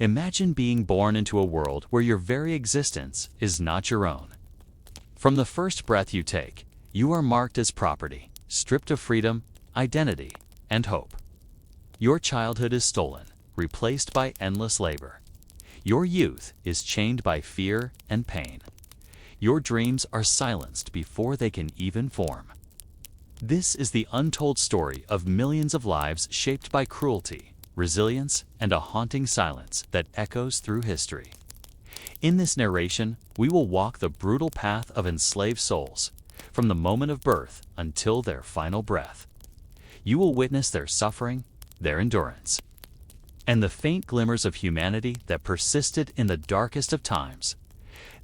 Imagine being born into a world where your very existence is not your own. From the first breath you take, you are marked as property, stripped of freedom, identity, and hope. Your childhood is stolen, replaced by endless labor. Your youth is chained by fear and pain. Your dreams are silenced before they can even form. This is the untold story of millions of lives shaped by cruelty, resilience, and a haunting silence that echoes through history. In this narration, we will walk the brutal path of enslaved souls, from the moment of birth until their final breath. You will witness their suffering, their endurance, and the faint glimmers of humanity that persisted in the darkest of times.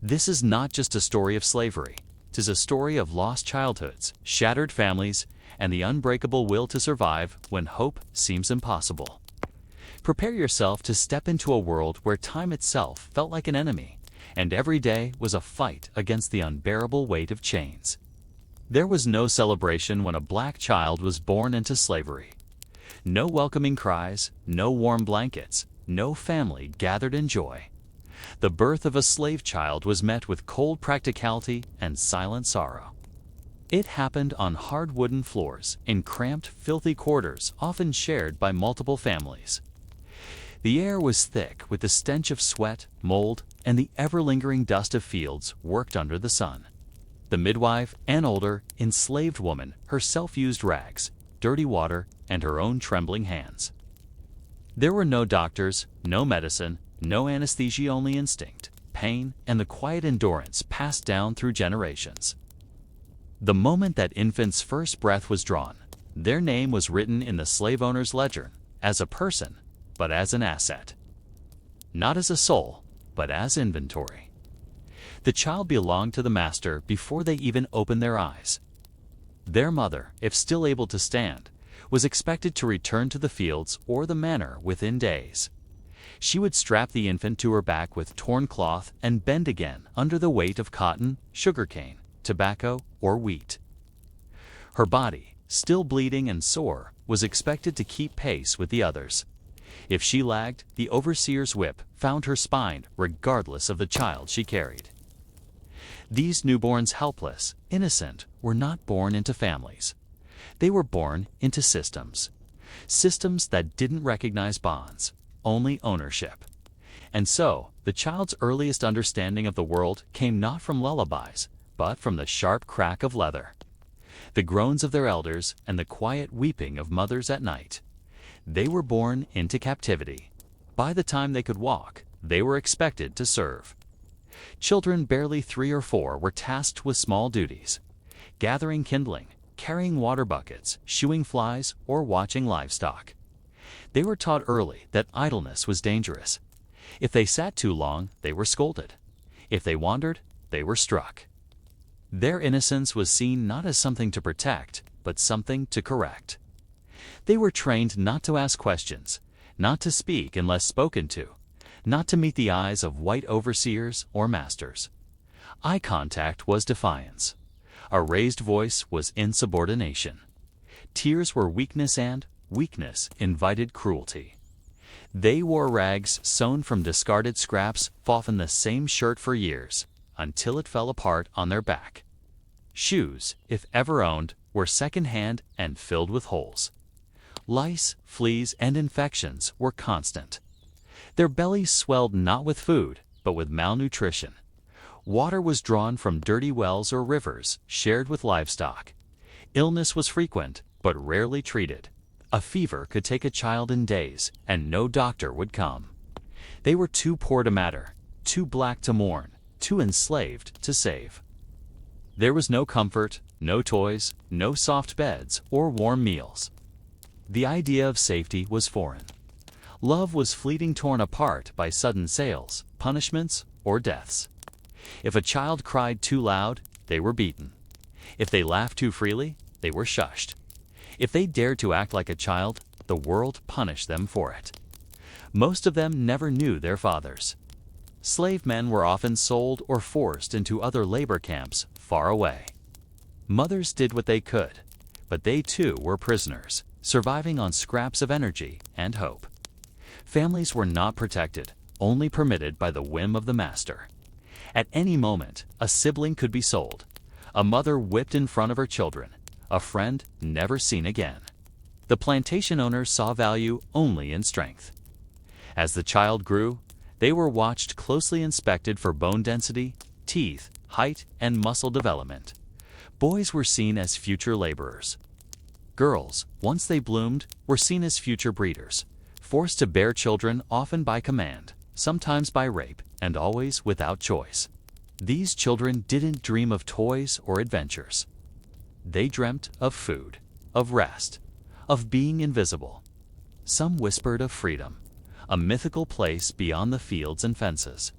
This is not just a story of slavery. It is a story of lost childhoods, shattered families, and the unbreakable will to survive when hope seems impossible. Prepare yourself to step into a world where time itself felt like an enemy, and every day was a fight against the unbearable weight of chains. There was no celebration when a black child was born into slavery. No welcoming cries, no warm blankets, no family gathered in joy. The birth of a slave child was met with cold practicality and silent sorrow. It happened on hard wooden floors, in cramped, filthy quarters often shared by multiple families. The air was thick with the stench of sweat, mold, and the ever-lingering dust of fields worked under the sun. The midwife, an older, enslaved woman, herself used rags, dirty water, and her own trembling hands. There were no doctors, no medicine, no anesthesia, only instinct, pain, and the quiet endurance passed down through generations. The moment that infant's first breath was drawn, their name was written in the slave owner's ledger, as a person, but as an asset. Not as a soul, but as inventory. The child belonged to the master before they even opened their eyes. Their mother, if still able to stand, was expected to return to the fields or the manor within days. She would strap the infant to her back with torn cloth and bend again under the weight of cotton, sugarcane, tobacco, or wheat. Her body, still bleeding and sore, was expected to keep pace with the others. If she lagged, the overseer's whip found her spine regardless of the child she carried. These newborns, helpless, innocent, were not born into families. They were born into systems. Systems that didn't recognize bonds, only ownership. And so, the child's earliest understanding of the world came not from lullabies, but from the sharp crack of leather, the groans of their elders, and the quiet weeping of mothers at night. They were born into captivity. By the time they could walk, they were expected to serve. Children barely 3 or 4 were tasked with small duties: gathering kindling, carrying water buckets, shooing flies, or watching livestock. They were taught early that idleness was dangerous. If they sat too long, they were scolded. If they wandered, they were struck. Their innocence was seen not as something to protect, but something to correct. They were trained not to ask questions, not to speak unless spoken to, not to meet the eyes of white overseers or masters. Eye contact was defiance. A raised voice was insubordination. Tears were weakness, and weakness invited cruelty. They wore rags sewn from discarded scraps, often the same shirt for years, until it fell apart on their back. Shoes, if ever owned, were second-hand and filled with holes. Lice, fleas, and infections were constant. Their bellies swelled not with food, but with malnutrition. Water was drawn from dirty wells or rivers, shared with livestock. Illness was frequent, but rarely treated. A fever could take a child in days, and no doctor would come. They were too poor to matter, too black to mourn, too enslaved to save. There was no comfort, no toys, no soft beds, or warm meals. The idea of safety was foreign. Love was fleeting, torn apart by sudden sales, punishments, or deaths. If a child cried too loud, they were beaten. If they laughed too freely, they were shushed. If they dared to act like a child, the world punished them for it. Most of them never knew their fathers. Slave men were often sold or forced into other labor camps far away. Mothers did what they could, but they too were prisoners, surviving on scraps of energy and hope. Families were not protected, only permitted by the whim of the master. At any moment, a sibling could be sold, a mother whipped in front of her children, a friend never seen again. The plantation owners saw value only in strength. As the child grew, they were watched, closely inspected for bone density, teeth, height, and muscle development. Boys were seen as future laborers. Girls, once they bloomed, were seen as future breeders, forced to bear children often by command, sometimes by rape, and always without choice. These children didn't dream of toys or adventures. They dreamt of food, of rest, of being invisible. Some whispered of freedom, a mythical place beyond the fields and fences.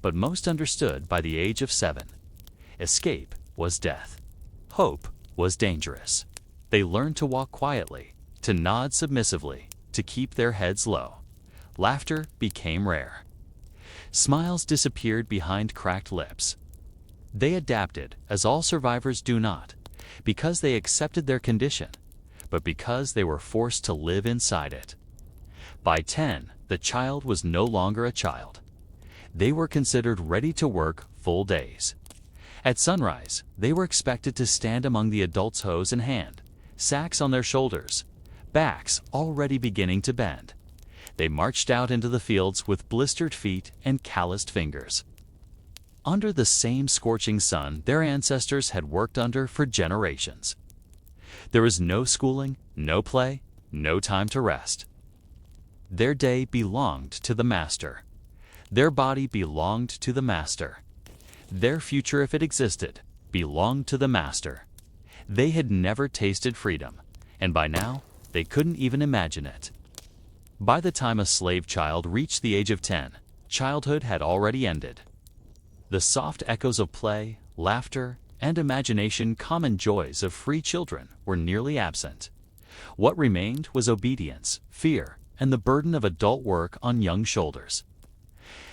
But most understood by the age of 7. Escape was death. Hope was dangerous. They learned to walk quietly, to nod submissively, to keep their heads low. Laughter became rare. Smiles disappeared behind cracked lips. They adapted, as all survivors do, not because they accepted their condition, but because they were forced to live inside it. By 10, the child was no longer a child. They were considered ready to work full days. At sunrise, they were expected to stand among the adults, hose in hand, sacks on their shoulders, backs already beginning to bend. They marched out into the fields with blistered feet and calloused fingers. Under the same scorching sun their ancestors had worked under for generations. There was no schooling, no play, no time to rest. Their day belonged to the master. Their body belonged to the master. Their future, if it existed, belonged to the master. They had never tasted freedom, and by now they couldn't even imagine it. By the time a slave child reached the age of 10, childhood had already ended. The soft echoes of play, laughter, and imagination, common joys of free children, were nearly absent. What remained was obedience, fear, and the burden of adult work on young shoulders.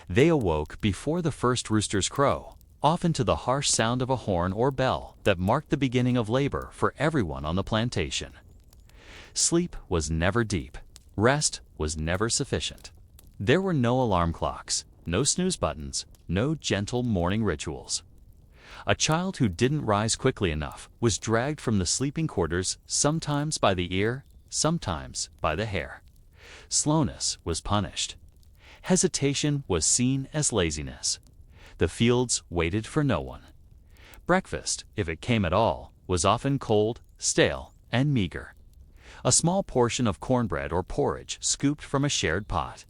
They awoke before the first rooster's crow, often to the harsh sound of a horn or bell that marked the beginning of labor for everyone on the plantation. Sleep was never deep. Rest was never sufficient. There were no alarm clocks, no snooze buttons, no gentle morning rituals. A child who didn't rise quickly enough was dragged from the sleeping quarters, sometimes by the ear, sometimes by the hair. Slowness was punished. Hesitation was seen as laziness. The fields waited for no one. Breakfast, if it came at all, was often cold, stale, and meager. A small portion of cornbread or porridge scooped from a shared pot.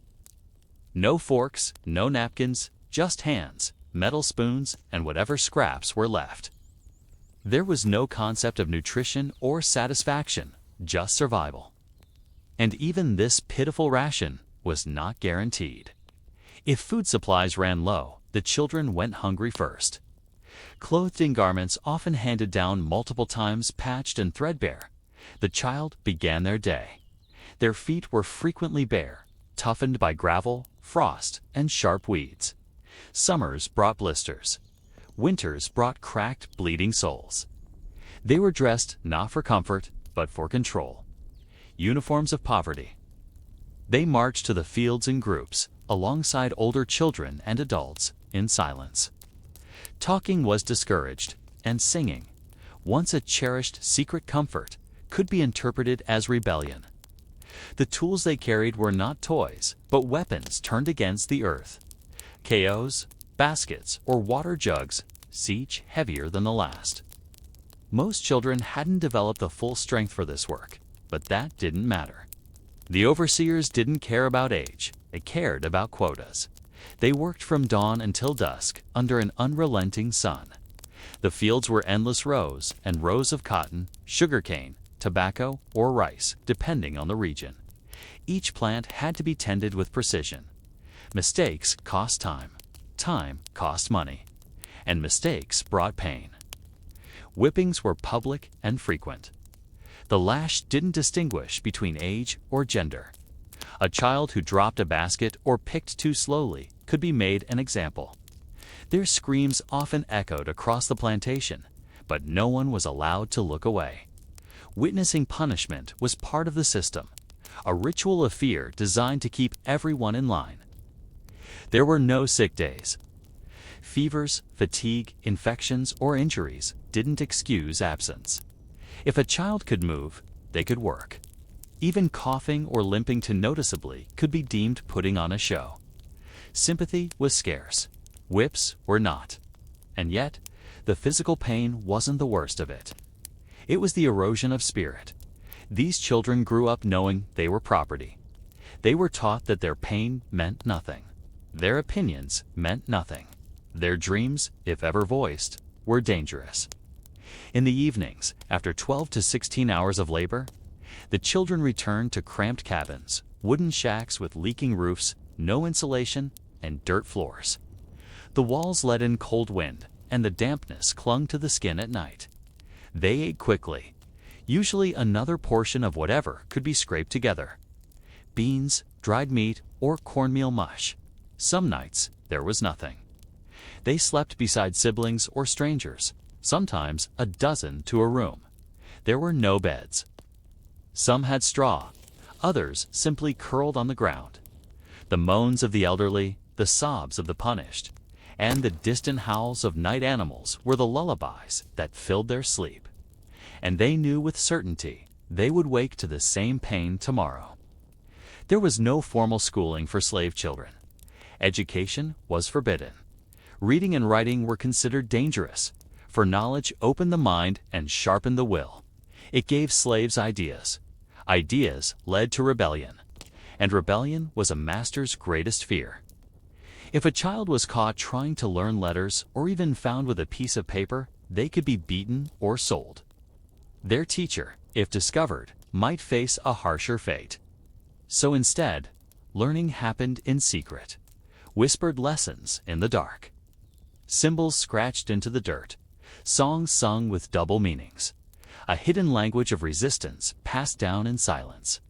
No forks, no napkins, just hands, metal spoons, and whatever scraps were left. There was no concept of nutrition or satisfaction, just survival. And even this pitiful ration was not guaranteed. If food supplies ran low, the children went hungry first. Clothed in garments often handed down multiple times, patched and threadbare, the child began their day. Their feet were frequently bare, toughened by gravel, frost, and sharp weeds. Summers brought blisters. Winters brought cracked, bleeding soles. They were dressed not for comfort, but for control. Uniforms of poverty. They marched to the fields in groups, alongside older children and adults, in silence. Talking was discouraged, and singing, once a cherished secret comfort, could be interpreted as rebellion. The tools they carried were not toys, but weapons turned against the earth. KOs, baskets, or water jugs, each heavier than the last. Most children hadn't developed the full strength for this work, but that didn't matter. The overseers didn't care about age, they cared about quotas. They worked from dawn until dusk under an unrelenting sun. The fields were endless rows and rows of cotton, sugarcane, tobacco, or rice, depending on the region. Each plant had to be tended with precision. Mistakes cost time. Time cost money. And mistakes brought pain. Whippings were public and frequent. The lash didn't distinguish between age or gender. A child who dropped a basket or picked too slowly could be made an example. Their screams often echoed across the plantation, but no one was allowed to look away. Witnessing punishment was part of the system, a ritual of fear designed to keep everyone in line. There were no sick days. Fevers, fatigue, infections, or injuries didn't excuse absence. If a child could move, they could work. Even coughing or limping too noticeably could be deemed putting on a show. Sympathy was scarce. Whips were not. And yet, the physical pain wasn't the worst of it. It was the erosion of spirit. These children grew up knowing they were property. They were taught that their pain meant nothing. Their opinions meant nothing. Their dreams, if ever voiced, were dangerous. In the evenings, after 12 to 16 hours of labor, the children returned to cramped cabins, wooden shacks with leaking roofs, no insulation, and dirt floors. The walls let in cold wind, and the dampness clung to the skin at night. They ate quickly, usually another portion of whatever could be scraped together. Beans, dried meat, or cornmeal mush. Some nights, there was nothing. They slept beside siblings or strangers, sometimes a dozen to a room. There were no beds. Some had straw, others simply curled on the ground. The moans of the elderly, the sobs of the punished, and the distant howls of night animals were the lullabies that filled their sleep. And they knew with certainty they would wake to the same pain tomorrow. There was no formal schooling for slave children. Education was forbidden. Reading and writing were considered dangerous, for knowledge opened the mind and sharpened the will. It gave slaves ideas. Ideas led to rebellion, and rebellion was a master's greatest fear. If a child was caught trying to learn letters or even found with a piece of paper, they could be beaten or sold. Their teacher, if discovered, might face a harsher fate. So instead, learning happened in secret. Whispered lessons in the dark. Symbols scratched into the dirt. Songs sung with double meanings. A hidden language of resistance passed down in silence.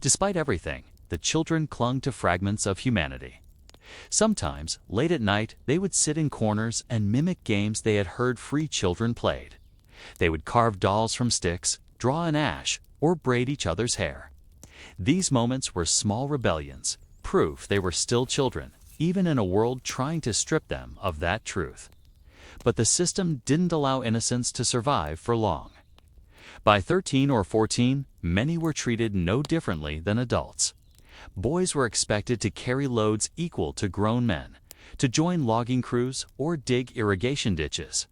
Despite everything, the children clung to fragments of humanity. Sometimes, late at night, they would sit in corners and mimic games they had heard free children played. They would carve dolls from sticks, draw in ash, or braid each other's hair. These moments were small rebellions, proof they were still children, even in a world trying to strip them of that truth. But the system didn't allow innocence to survive for long. By 13 or 14, many were treated no differently than adults. Boys were expected to carry loads equal to grown men, to join logging crews or dig irrigation ditches.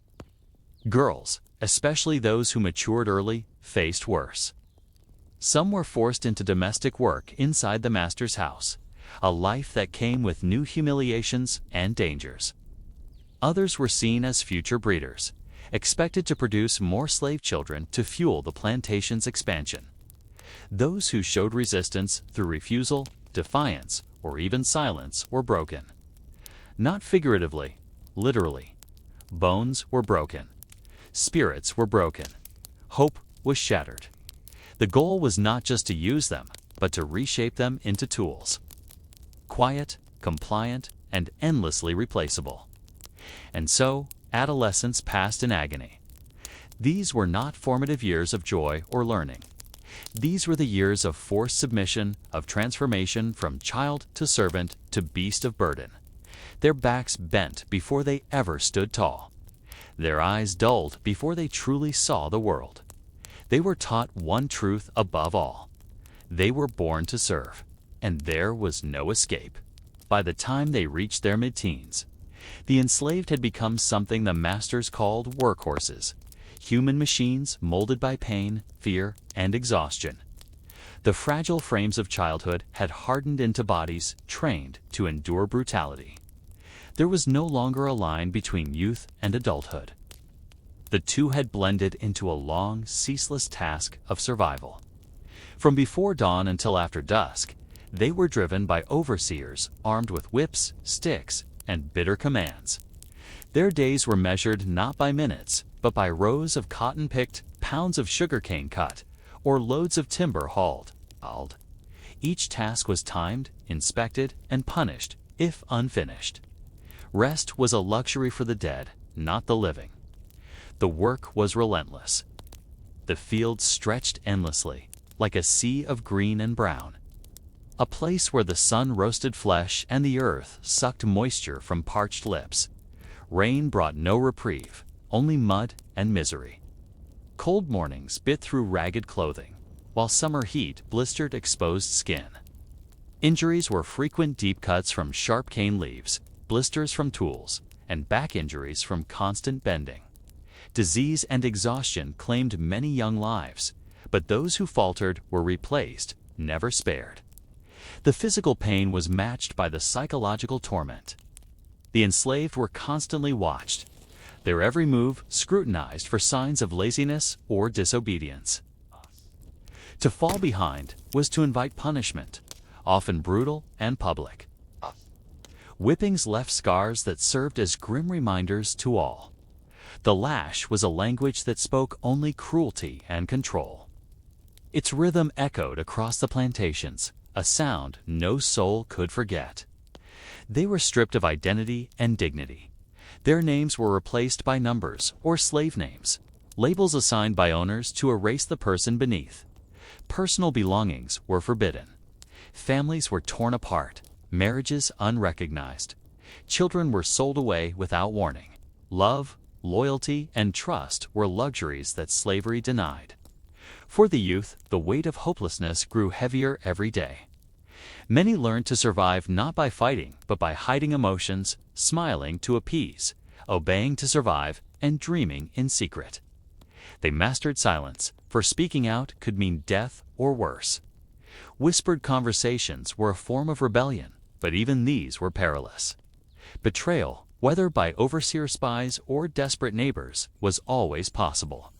Girls, especially those who matured early, faced worse. Some were forced into domestic work inside the master's house, a life that came with new humiliations and dangers. Others were seen as future breeders, expected to produce more slave children to fuel the plantation's expansion. Those who showed resistance through refusal, defiance, or even silence were broken. Not figuratively, literally. Bones were broken. Spirits were broken. Hope was shattered. The goal was not just to use them, but to reshape them into tools. Quiet, compliant, and endlessly replaceable. And so, adolescence passed in agony. These were not formative years of joy or learning. These were the years of forced submission, of transformation from child to servant to beast of burden. Their backs bent before they ever stood tall. Their eyes dulled before they truly saw the world. They were taught one truth above all. They were born to serve, and there was no escape. By the time they reached their mid-teens, the enslaved had become something the masters called workhorses, human machines molded by pain, fear, and exhaustion. The fragile frames of childhood had hardened into bodies trained to endure brutality. There was no longer a line between youth and adulthood. The two had blended into a long, ceaseless task of survival. From before dawn until after dusk, they were driven by overseers armed with whips, sticks, and bitter commands. Their days were measured not by minutes, but by rows of cotton picked, pounds of sugarcane cut, or loads of timber hauled. Each task was timed, inspected, and punished if unfinished. Rest was a luxury for the dead, not the living. The work was relentless. The fields stretched endlessly, like a sea of green and brown. a place where the sun roasted flesh and the earth sucked moisture from parched lips. Rain brought no reprieve, only mud and misery. Cold mornings bit through ragged clothing, while summer heat blistered exposed skin. Injuries were frequent: deep cuts from sharp cane leaves, blisters from tools, and back injuries from constant bending. Disease and exhaustion claimed many young lives, but those who faltered were replaced, never spared. The physical pain was matched by the psychological torment. The enslaved were constantly watched, their every move scrutinized for signs of laziness or disobedience. To fall behind was to invite punishment, often brutal and public. Whippings left scars that served as grim reminders to all. The lash was a language that spoke only cruelty and control. Its rhythm echoed across the plantations, a sound no soul could forget. They were stripped of identity and dignity. Their names were replaced by numbers or slave names, labels assigned by owners to erase the person beneath. Personal belongings were forbidden. Families were torn apart, marriages unrecognized. Children were sold away without warning. Love, loyalty, and trust were luxuries that slavery denied. For the youth, the weight of hopelessness grew heavier every day. Many learned to survive not by fighting, but by hiding emotions, smiling to appease, obeying to survive, and dreaming in secret. They mastered silence, for speaking out could mean death or worse. Whispered conversations were a form of rebellion, but even these were perilous. Betrayal, whether by overseer spies or desperate neighbors, was always possible.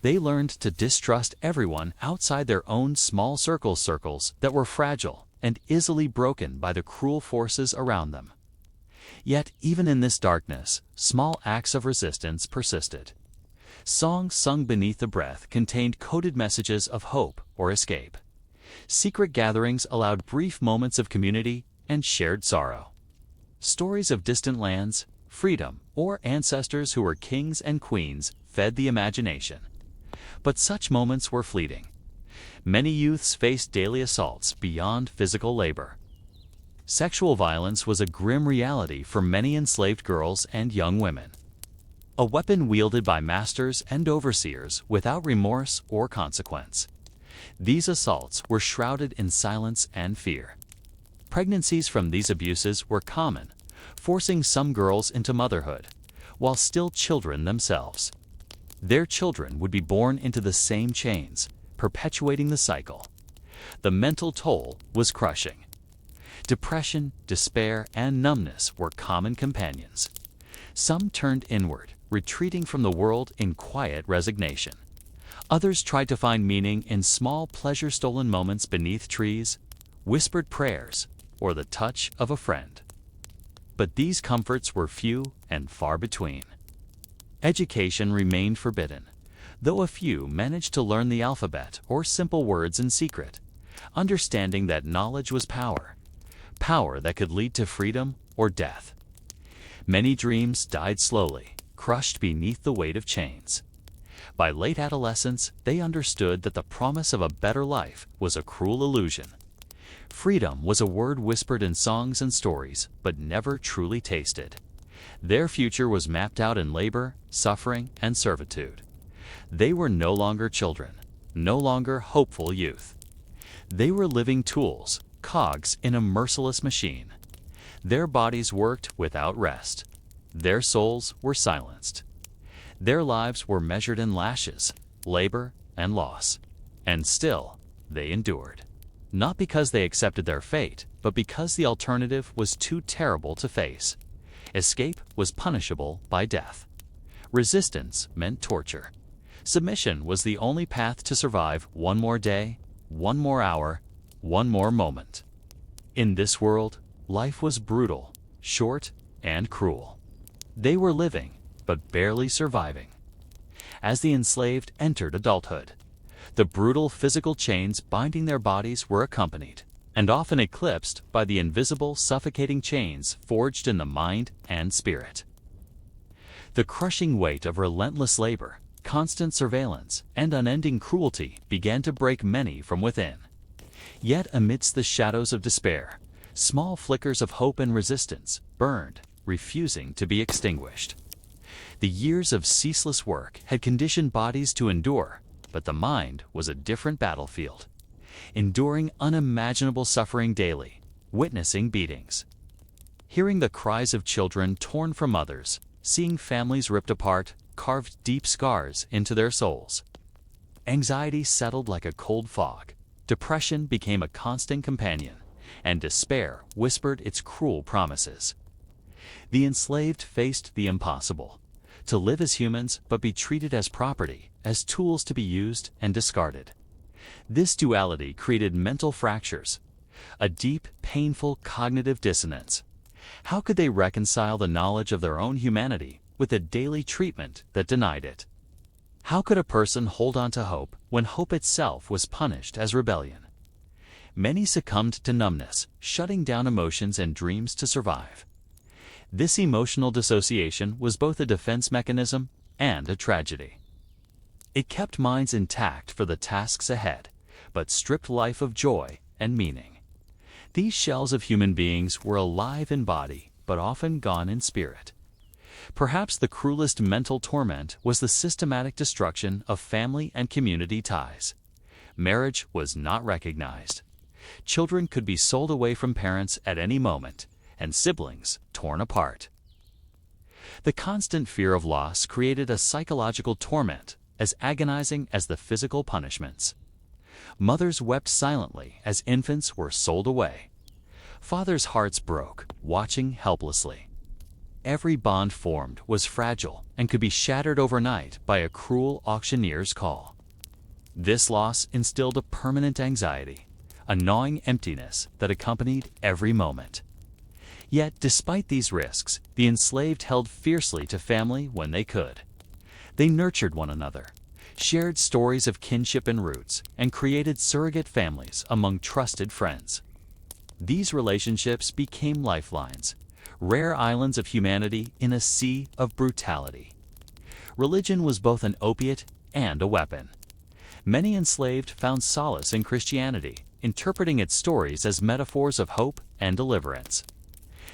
They learned to distrust everyone outside their own small circles that were fragile and easily broken by the cruel forces around them. Yet even in this darkness, small acts of resistance persisted. Songs sung beneath the breath contained coded messages of hope or escape. Secret gatherings allowed brief moments of community and shared sorrow. Stories of distant lands, freedom, or ancestors who were kings and queens fed the imagination. But such moments were fleeting. Many youths faced daily assaults beyond physical labor. Sexual violence was a grim reality for many enslaved girls and young women. A weapon wielded by masters and overseers without remorse or consequence. These assaults were shrouded in silence and fear. Pregnancies from these abuses were common, forcing some girls into motherhood, while still children themselves. Their children would be born into the same chains, perpetuating the cycle. The mental toll was crushing. Depression, despair, and numbness were common companions. Some turned inward, retreating from the world in quiet resignation. Others tried to find meaning in small pleasure-stolen moments beneath trees, whispered prayers, or the touch of a friend. But these comforts were few and far between. Education remained forbidden, though a few managed to learn the alphabet or simple words in secret, understanding that knowledge was power, power that could lead to freedom or death. Many dreams died slowly, crushed beneath the weight of chains. By late adolescence, they understood that the promise of a better life was a cruel illusion. Freedom was a word whispered in songs and stories, but never truly tasted. Their future was mapped out in labor, suffering, and servitude. They were no longer children, no longer hopeful youth. They were living tools, cogs in a merciless machine. Their bodies worked without rest. Their souls were silenced. Their lives were measured in lashes, labor, and loss. And still, they endured. Not because they accepted their fate, but because the alternative was too terrible to face. Escape was punishable by death. Resistance meant torture. Submission was the only path to survive one more day, one more hour, one more moment. In this world, life was brutal, short, and cruel. They were living, but barely surviving. As the enslaved entered adulthood, the brutal physical chains binding their bodies were accompanied, and often eclipsed, by the invisible, suffocating chains forged in the mind and spirit. The crushing weight of relentless labor, constant surveillance, and unending cruelty began to break many from within. Yet amidst the shadows of despair, small flickers of hope and resistance burned, refusing to be extinguished. The years of ceaseless work had conditioned bodies to endure, but the mind was a different battlefield, enduring unimaginable suffering daily, witnessing beatings. Hearing the cries of children torn from mothers, seeing families ripped apart, carved deep scars into their souls. Anxiety settled like a cold fog, depression became a constant companion, and despair whispered its cruel promises. The enslaved faced the impossible, to live as humans but be treated as property, as tools to be used and discarded. This duality created mental fractures, a deep, painful cognitive dissonance. How could they reconcile the knowledge of their own humanity with the daily treatment that denied it? How could a person hold on to hope when hope itself was punished as rebellion? Many succumbed to numbness, shutting down emotions and dreams to survive. This emotional dissociation was both a defense mechanism and a tragedy. It kept minds intact for the tasks ahead, but stripped life of joy and meaning. These shells of human beings were alive in body, but often gone in spirit. Perhaps the cruelest mental torment was the systematic destruction of family and community ties. Marriage was not recognized. Children could be sold away from parents at any moment, and siblings torn apart. The constant fear of loss created a psychological torment as agonizing as the physical punishments. Mothers wept silently as infants were sold away. Fathers' hearts broke, watching helplessly. Every bond formed was fragile and could be shattered overnight by a cruel auctioneer's call. This loss instilled a permanent anxiety, a gnawing emptiness that accompanied every moment. Yet, despite these risks, the enslaved held fiercely to family when they could. They nurtured one another, shared stories of kinship and roots, and created surrogate families among trusted friends. These relationships became lifelines, rare islands of humanity in a sea of brutality. Religion was both an opiate and a weapon. Many enslaved found solace in Christianity, interpreting its stories as metaphors of hope and deliverance.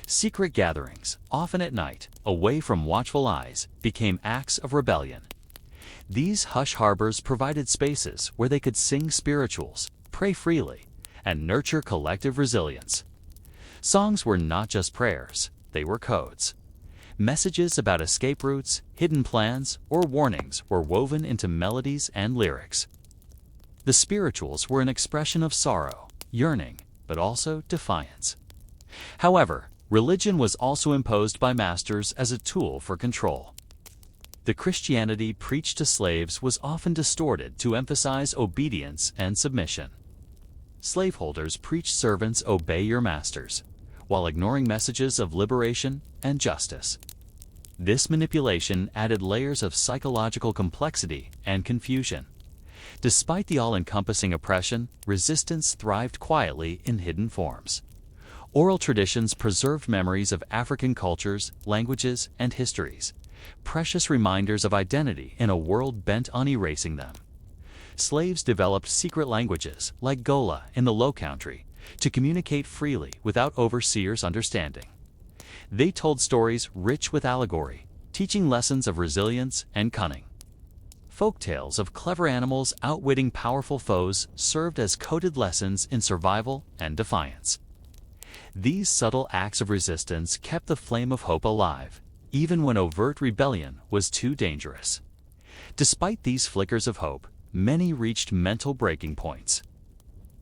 Secret gatherings, often at night, away from watchful eyes, became acts of rebellion. These hush harbors provided spaces where they could sing spirituals, pray freely, and nurture collective resilience. Songs were not just prayers, they were codes. Messages about escape routes, hidden plans, or warnings were woven into melodies and lyrics. The spirituals were an expression of sorrow, yearning, but also defiance. However, religion was also imposed by masters as a tool for control. The Christianity preached to slaves was often distorted to emphasize obedience and submission. Slaveholders preached servants obey your masters, while ignoring messages of liberation and justice. This manipulation added layers of psychological complexity and confusion. Despite the all-encompassing oppression, resistance thrived quietly in hidden forms. Oral traditions preserved memories of African cultures, languages, and histories, precious reminders of identity in a world bent on erasing them. Slaves developed secret languages, like Gola in the Low Country, to communicate freely without overseers' understanding. They told stories rich with allegory, teaching lessons of resilience and cunning. Folk tales of clever animals outwitting powerful foes served as coded lessons in survival and defiance. These subtle acts of resistance kept the flame of hope alive, even when overt rebellion was too dangerous. Despite these flickers of hope, many reached mental breaking points.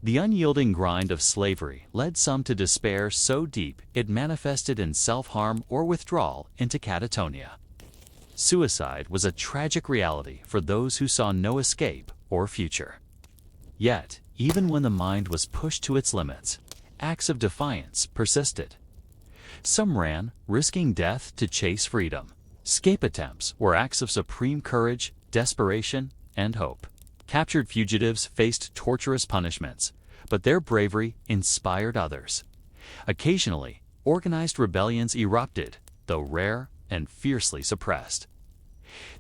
The unyielding grind of slavery led some to despair so deep it manifested in self-harm or withdrawal into catatonia. Suicide was a tragic reality for those who saw no escape or future. Yet, even when the mind was pushed to its limits, acts of defiance persisted. Some ran, risking death to chase freedom. Escape attempts were acts of supreme courage, desperation, and hope. Captured fugitives faced torturous punishments, but their bravery inspired others. Occasionally, organized rebellions erupted, though rare and fiercely suppressed.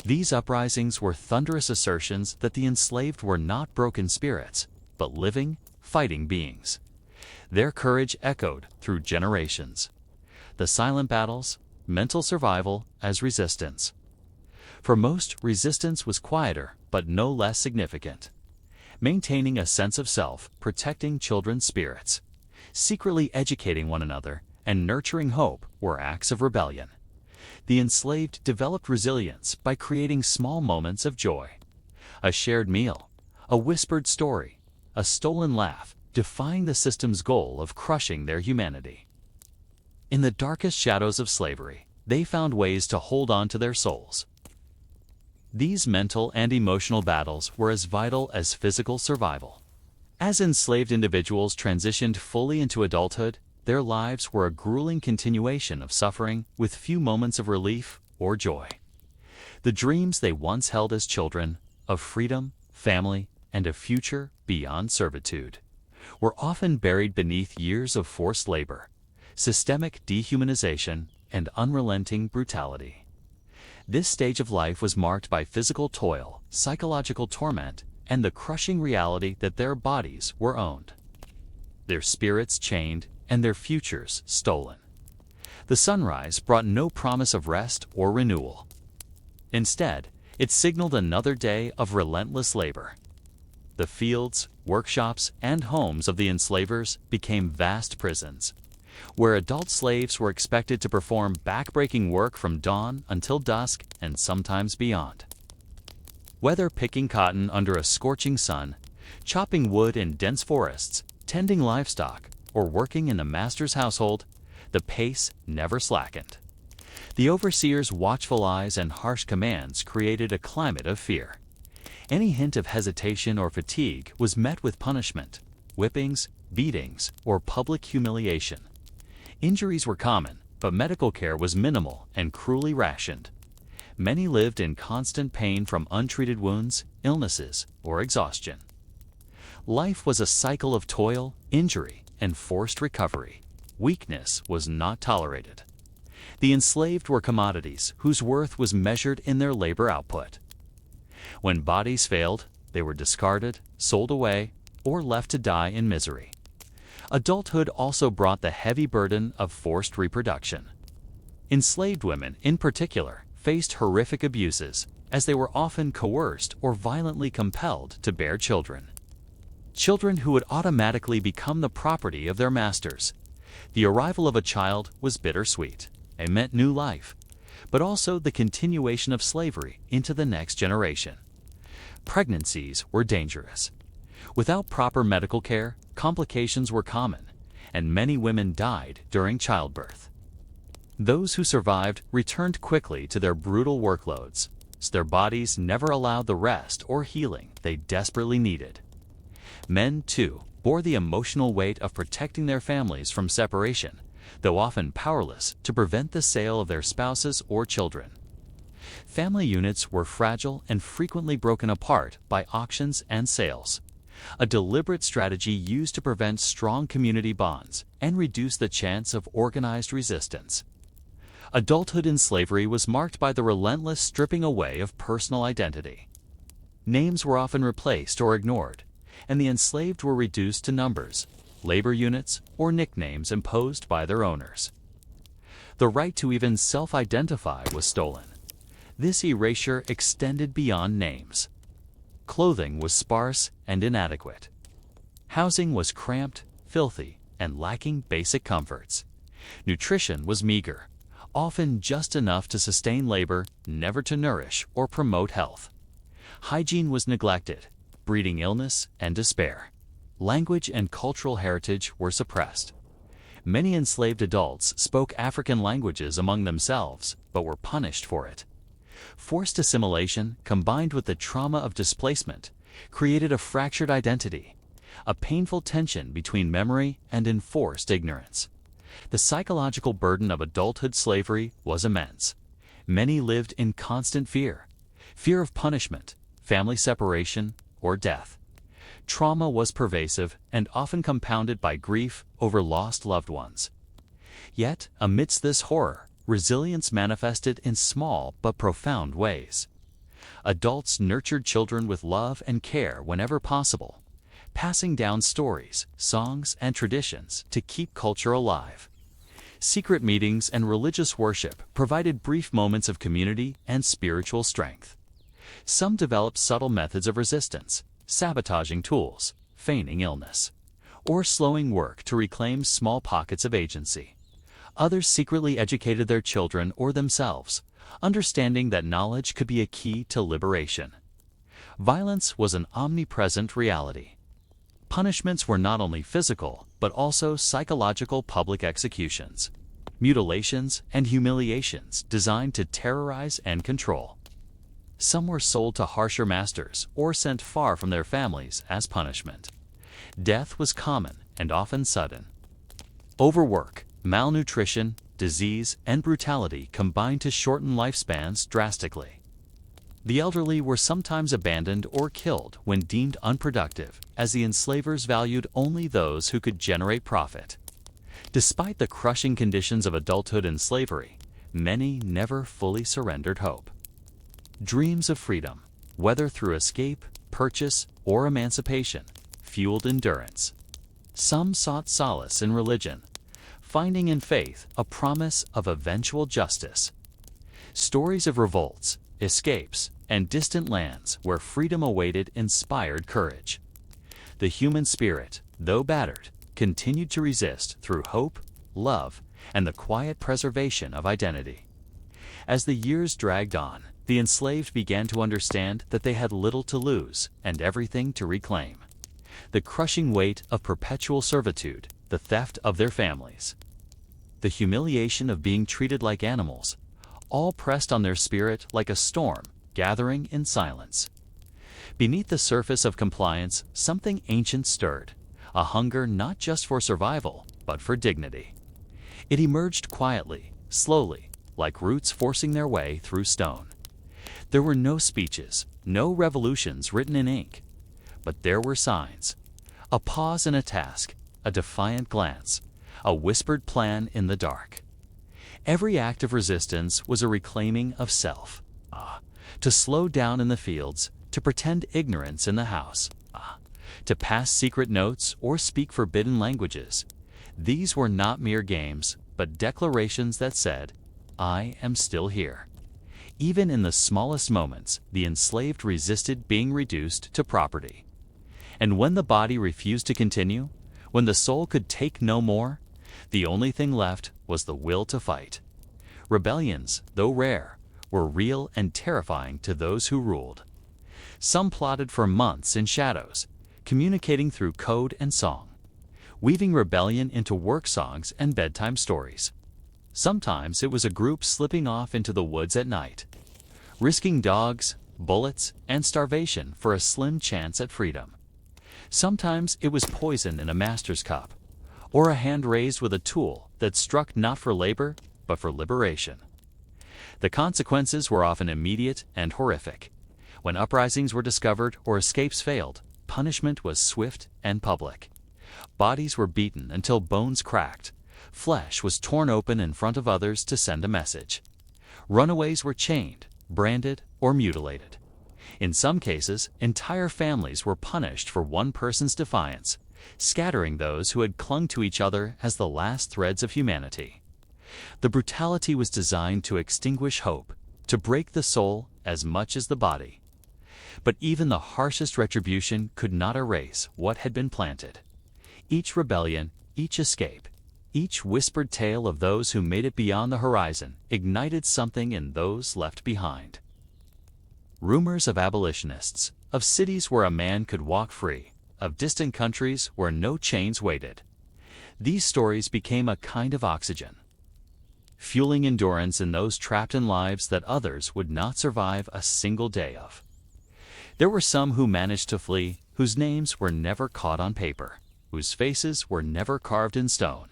These uprisings were thunderous assertions that the enslaved were not broken spirits, but living, fighting beings. Their courage echoed through generations. The silent battles, mental survival as resistance. For most, resistance was quieter but no less significant. Maintaining a sense of self, protecting children's spirits, secretly educating one another, and nurturing hope were acts of rebellion. The enslaved developed resilience by creating small moments of joy. A shared meal, a whispered story, a stolen laugh, defying the system's goal of crushing their humanity. In the darkest shadows of slavery, they found ways to hold on to their souls. These mental and emotional battles were as vital as physical survival. As enslaved individuals transitioned fully into adulthood, their lives were a grueling continuation of suffering with few moments of relief or joy. The dreams they once held as children, of freedom, family, and a future beyond servitude, were often buried beneath years of forced labor, systemic dehumanization, and unrelenting brutality. This stage of life was marked by physical toil, psychological torment, and the crushing reality that their bodies were owned, their spirits chained, and their futures stolen. The sunrise brought no promise of rest or renewal. Instead, it signaled another day of relentless labor. The fields, workshops, and homes of the enslavers became vast prisons, where adult slaves were expected to perform back-breaking work from dawn until dusk and sometimes beyond. Whether picking cotton under a scorching sun, chopping wood in dense forests, tending livestock, or working in the master's household, the pace never slackened. The overseer's watchful eyes and harsh commands created a climate of fear. Any hint of hesitation or fatigue was met with punishment, whippings, beatings, or public humiliation. Injuries were common, but medical care was minimal and cruelly rationed. Many lived in constant pain from untreated wounds, illnesses, or exhaustion. Life was a cycle of toil, injury, and forced recovery. Weakness was not tolerated. The enslaved were commodities whose worth was measured in their labor output. When bodies failed, they were discarded, sold away, or left to die in misery. Adulthood also brought the heavy burden of forced reproduction. Enslaved women, in particular, faced horrific abuses, as they were often coerced or violently compelled to bear children. Children who would automatically become the property of their masters. The arrival of a child was bittersweet. It meant new life, but also the continuation of slavery into the next generation. Pregnancies were dangerous. Without proper medical care, complications were common, and many women died during childbirth. Those who survived returned quickly to their brutal workloads, so their bodies never allowed the rest or healing they desperately needed. Men, too, bore the emotional weight of protecting their families from separation, though often powerless to prevent the sale of their spouses or children. Family units were fragile and frequently broken apart by auctions and sales, a deliberate strategy used to prevent strong community bonds and reduce the chance of organized resistance. Adulthood in slavery was marked by the relentless stripping away of personal identity. Names were often replaced or ignored, and the enslaved were reduced to numbers, labor units, or nicknames imposed by their owners. The right to even self-identify was stolen. This erasure extended beyond names. Clothing was sparse and inadequate. Housing was cramped, filthy, and lacking basic comforts. Nutrition was meager, often just enough to sustain labor, never to nourish or promote health. Hygiene was neglected, breeding illness and despair. Language and cultural heritage were suppressed. Many enslaved adults spoke African languages among themselves, but were punished for it. Forced assimilation, combined with the trauma of displacement, created a fractured identity, a painful tension between memory and enforced ignorance. The psychological burden of adulthood slavery was immense. Many lived in constant fear of punishment, family separation, or death. Trauma was pervasive and often compounded by grief over lost loved ones. Yet, amidst this horror, resilience manifested in small but profound ways. Adults nurtured children with love and care whenever possible, passing down stories, songs, and traditions to keep culture alive. Secret meetings and religious worship provided brief moments of community and spiritual strength. Some developed subtle methods of resistance, sabotaging tools, feigning illness, or slowing work to reclaim small pockets of agency. Others secretly educated their children or themselves, understanding that knowledge could be a key to liberation. Violence was an omnipresent reality. Punishments were not only physical, but also psychological public executions, mutilations, and humiliations designed to terrorize and control. Some were sold to harsher masters or sent far from their families as punishment. Death was common and often sudden. Overwork, malnutrition, disease, and brutality combined to shorten lifespans drastically. The elderly were sometimes abandoned or killed when deemed unproductive, as the enslavers valued only those who could generate profit. Despite the crushing conditions of adulthood and slavery, many never fully surrendered hope. Dreams of freedom, whether through escape, purchase, or emancipation, fueled endurance. Some sought solace in religion, finding in faith a promise of eventual justice. Stories of revolts, escapes, and distant lands where freedom awaited inspired courage. The human spirit, though battered, continued to resist through hope, love, and the quiet preservation of identity. As the years dragged on, the enslaved began to understand that they had little to lose and everything to reclaim. The crushing weight of perpetual servitude, the theft of their families, the humiliation of being treated like animals, all pressed on their spirit like a storm gathering in silence. Beneath the surface of compliance, something ancient stirred, a hunger not just for survival, but for dignity. It emerged quietly, slowly, like roots forcing their way through stone. There were no speeches, no revolutions written in ink, but there were signs. A pause in a task, a defiant glance, a whispered plan in the dark. Every act of resistance was a reclaiming of self. To slow down in the fields, to pretend ignorance in the house, to pass secret notes or speak forbidden languages. These were not mere games, but declarations that said, "I am still here." Even in the smallest moments, the enslaved resisted being reduced to property. And when the body refused to continue, when the soul could take no more, the only thing left was the will to fight. Rebellions, though rare, were real and terrifying to those who ruled. Some plotted for months in shadows, communicating through code and song, weaving rebellion into work songs and bedtime stories. Sometimes it was a group slipping off into the woods at night, risking dogs, bullets, and starvation for a slim chance at freedom. Sometimes it was poison in a master's cup, or a hand raised with a tool that struck not for labor, but for liberation. The consequences were often immediate and horrific. When uprisings were discovered or escapes failed, punishment was swift and public. Bodies were beaten until bones cracked. Flesh was torn open in front of others to send a message. Runaways were chained, branded, or mutilated. In some cases, entire families were punished for one person's defiance, scattering those who had clung to each other as the last threads of humanity. The brutality was designed to extinguish hope, to break the soul as much as the body. But even the harshest retribution could not erase what had been planted. Each rebellion, each escape, each whispered tale of those who made it beyond the horizon ignited something in those left behind. Rumors of abolitionists, of cities where a man could walk free, of distant countries where no chains waited. These stories became a kind of oxygen, fueling endurance in those trapped in lives that others would not survive a single day of. There were some who managed to flee, whose names were never caught on paper, whose faces were never carved in stone,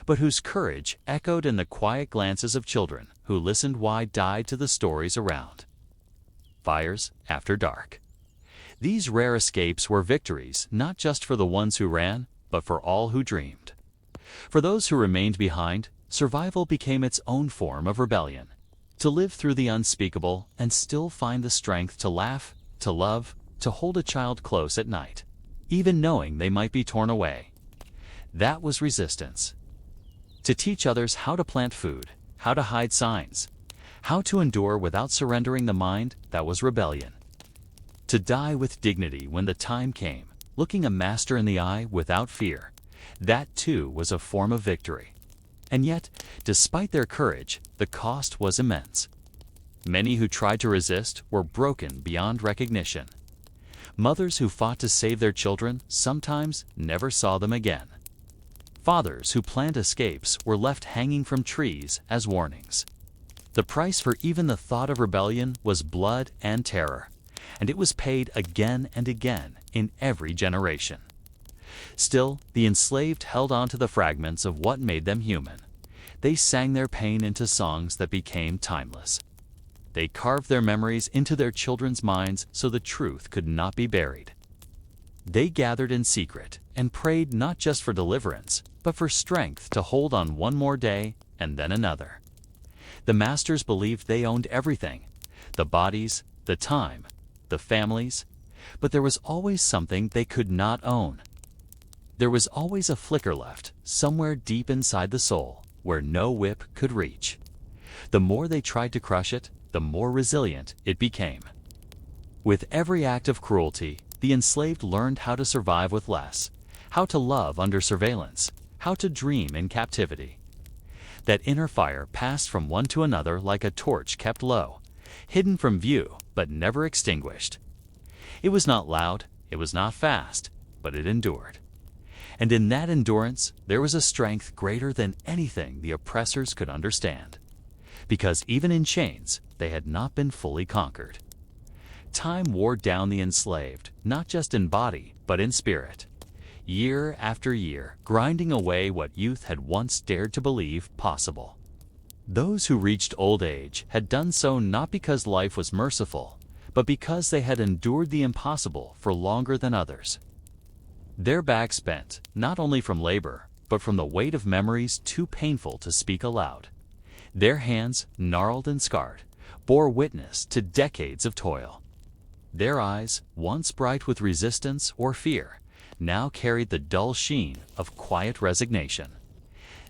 but whose courage echoed in the quiet glances of children who listened wide-eyed to the stories around. Fires after dark. These rare escapes were victories not just for the ones who ran, but for all who dreamed. For those who remained behind, survival became its own form of rebellion. To live through the unspeakable and still find the strength to laugh, to love, to hold a child close at night. even knowing they might be torn away. That was resistance. To teach others how to plant food, how to hide signs, how to endure without surrendering the mind, that was rebellion. To die with dignity when the time came, looking a master in the eye without fear, that too was a form of victory. And yet, despite their courage, the cost was immense. Many who tried to resist were broken beyond recognition. Mothers who fought to save their children sometimes never saw them again. Fathers who planned escapes were left hanging from trees as warnings. The price for even the thought of rebellion was blood and terror, and it was paid again and again in every generation. Still, the enslaved held on to the fragments of what made them human. They sang their pain into songs that became timeless. They carved their memories into their children's minds so the truth could not be buried. They gathered in secret and prayed not just for deliverance, but for strength to hold on one more day and then another. The masters believed they owned everything: the bodies, the time, the families, but there was always something they could not own. There was always a flicker left, somewhere deep inside the soul, where no whip could reach. The more they tried to crush it, the more resilient it became. With every act of cruelty, the enslaved learned how to survive with less, how to love under surveillance, how to dream in captivity. That inner fire passed from one to another like a torch kept low, hidden from view but never extinguished. It was not loud, it was not fast, but it endured. And in that endurance, there was a strength greater than anything the oppressors could understand. Because even in chains, they had not been fully conquered. Time wore down the enslaved, not just in body, but in spirit. Year after year, grinding away what youth had once dared to believe possible. Those who reached old age had done so not because life was merciful, but because they had endured the impossible for longer than others. Their backs bent, not only from labor, but from the weight of memories too painful to speak aloud. Their hands, gnarled and scarred, bore witness to decades of toil. Their eyes, once bright with resistance or fear, now carried the dull sheen of quiet resignation.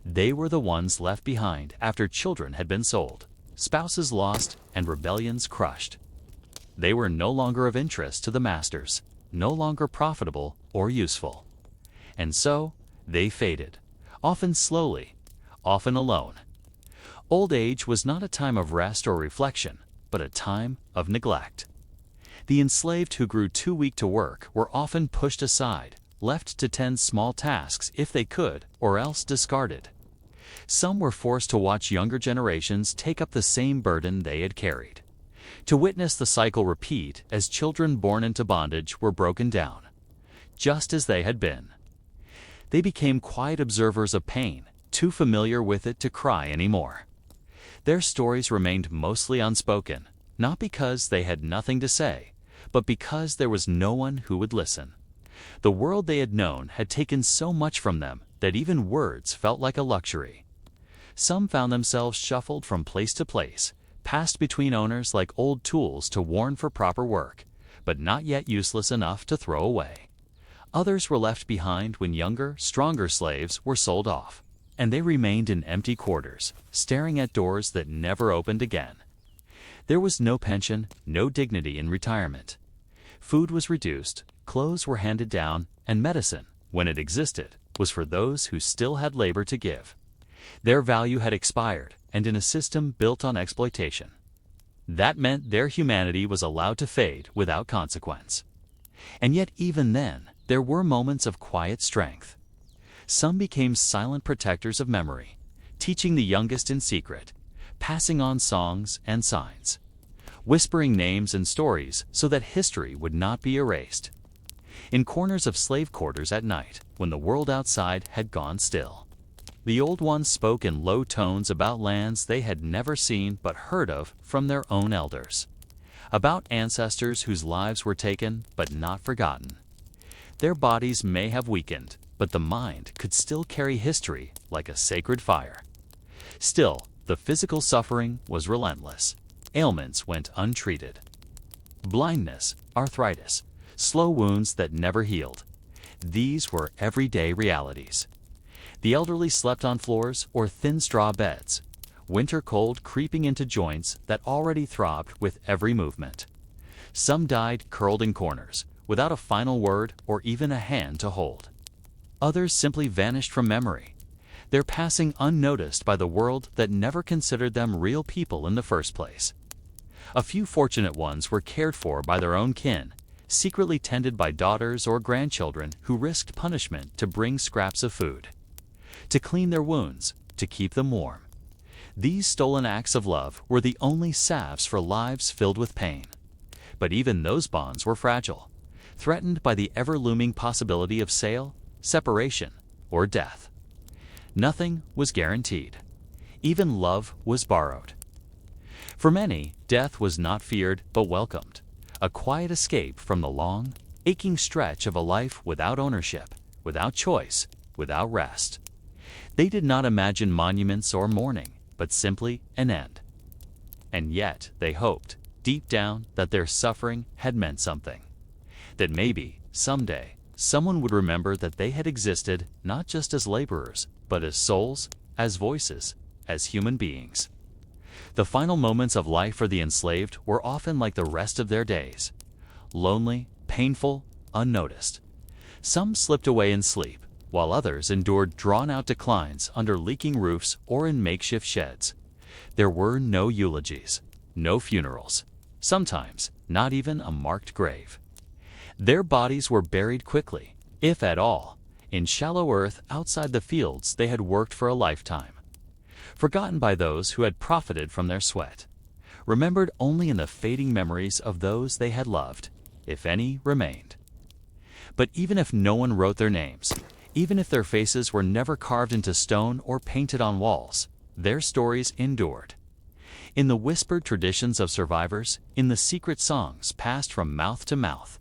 They were the ones left behind after children had been sold, spouses lost, and rebellions crushed. They were no longer of interest to the masters, no longer profitable or useful. And so, they faded, often slowly, often alone. Old age was not a time of rest or reflection, but a time of neglect. The enslaved who grew too weak to work were often pushed aside, left to tend small tasks if they could, or else discarded. Some were forced to watch younger generations take up the same burden they had carried, to witness the cycle repeat as children born into bondage were broken down, just as they had been. They became quiet observers of pain, too familiar with it to cry anymore. Their stories remained mostly unspoken, not because they had nothing to say, but because there was no one who would listen. The world they had known had taken so much from them that even words felt like a luxury. Some found themselves shuffled from place to place, passed between owners like old tools to warn for proper work, but not yet useless enough to throw away. Others were left behind when younger, stronger slaves were sold off, and they remained in empty quarters, staring at doors that never opened again. There was no pension, no dignity in retirement. Food was reduced, clothes were handed down, and medicine, when it existed, was for those who still had labor to give. Their value had expired, and in a system built on exploitation. That meant their humanity was allowed to fade without consequence. And yet even then, there were moments of quiet strength. Some became silent protectors of memory, teaching the youngest in secret, passing on songs and signs, whispering names and stories so that history would not be erased. In corners of slave quarters at night, when the world outside had gone still, the old ones spoke in low tones about lands they had never seen but heard of from their own elders, about ancestors whose lives were taken but not forgotten. Their bodies may have weakened, but the mind could still carry history like a sacred fire. Still, the physical suffering was relentless. Ailments went untreated. Blindness, arthritis, slow wounds that never healed. These were everyday realities. The elderly slept on floors or thin straw beds, winter cold creeping into joints that already throbbed with every movement. Some died curled in corners, without a final word or even a hand to hold. Others simply vanished from memory, their passing unnoticed by the world that never considered them real people in the first place. A few fortunate ones were cared for by their own kin, secretly tended by daughters or grandchildren who risked punishment to bring scraps of food, to clean their wounds, to keep them warm. These stolen acts of love were the only salves for lives filled with pain. But even those bonds were fragile, threatened by the ever-looming possibility of sale, separation, or death. Nothing was guaranteed. Even love was borrowed. For many, death was not feared but welcomed, a quiet escape from the long, aching stretch of a life without ownership, without choice, without rest. They did not imagine monuments or mourning, but simply an end. And yet they hoped, deep down, that their suffering had meant something. That maybe, someday, someone would remember that they had existed not just as laborers, but as souls, as voices, as human beings. The final moments of life for the enslaved were often like the rest of their days. Lonely, painful, unnoticed. Some slipped away in sleep, while others endured drawn-out declines under leaking roofs or in makeshift sheds. There were no eulogies, no funerals, sometimes not even a marked grave. Their bodies were buried quickly, if at all, in shallow earth outside the fields they had worked for a lifetime. Forgotten by those who had profited from their sweat. Remembered only in the fading memories of those they had loved, if any remained. But even if no one wrote their names, even if their faces were never carved into stone or painted on walls, their stories endured. In the whispered traditions of survivors, in the secret songs passed from mouth to mouth,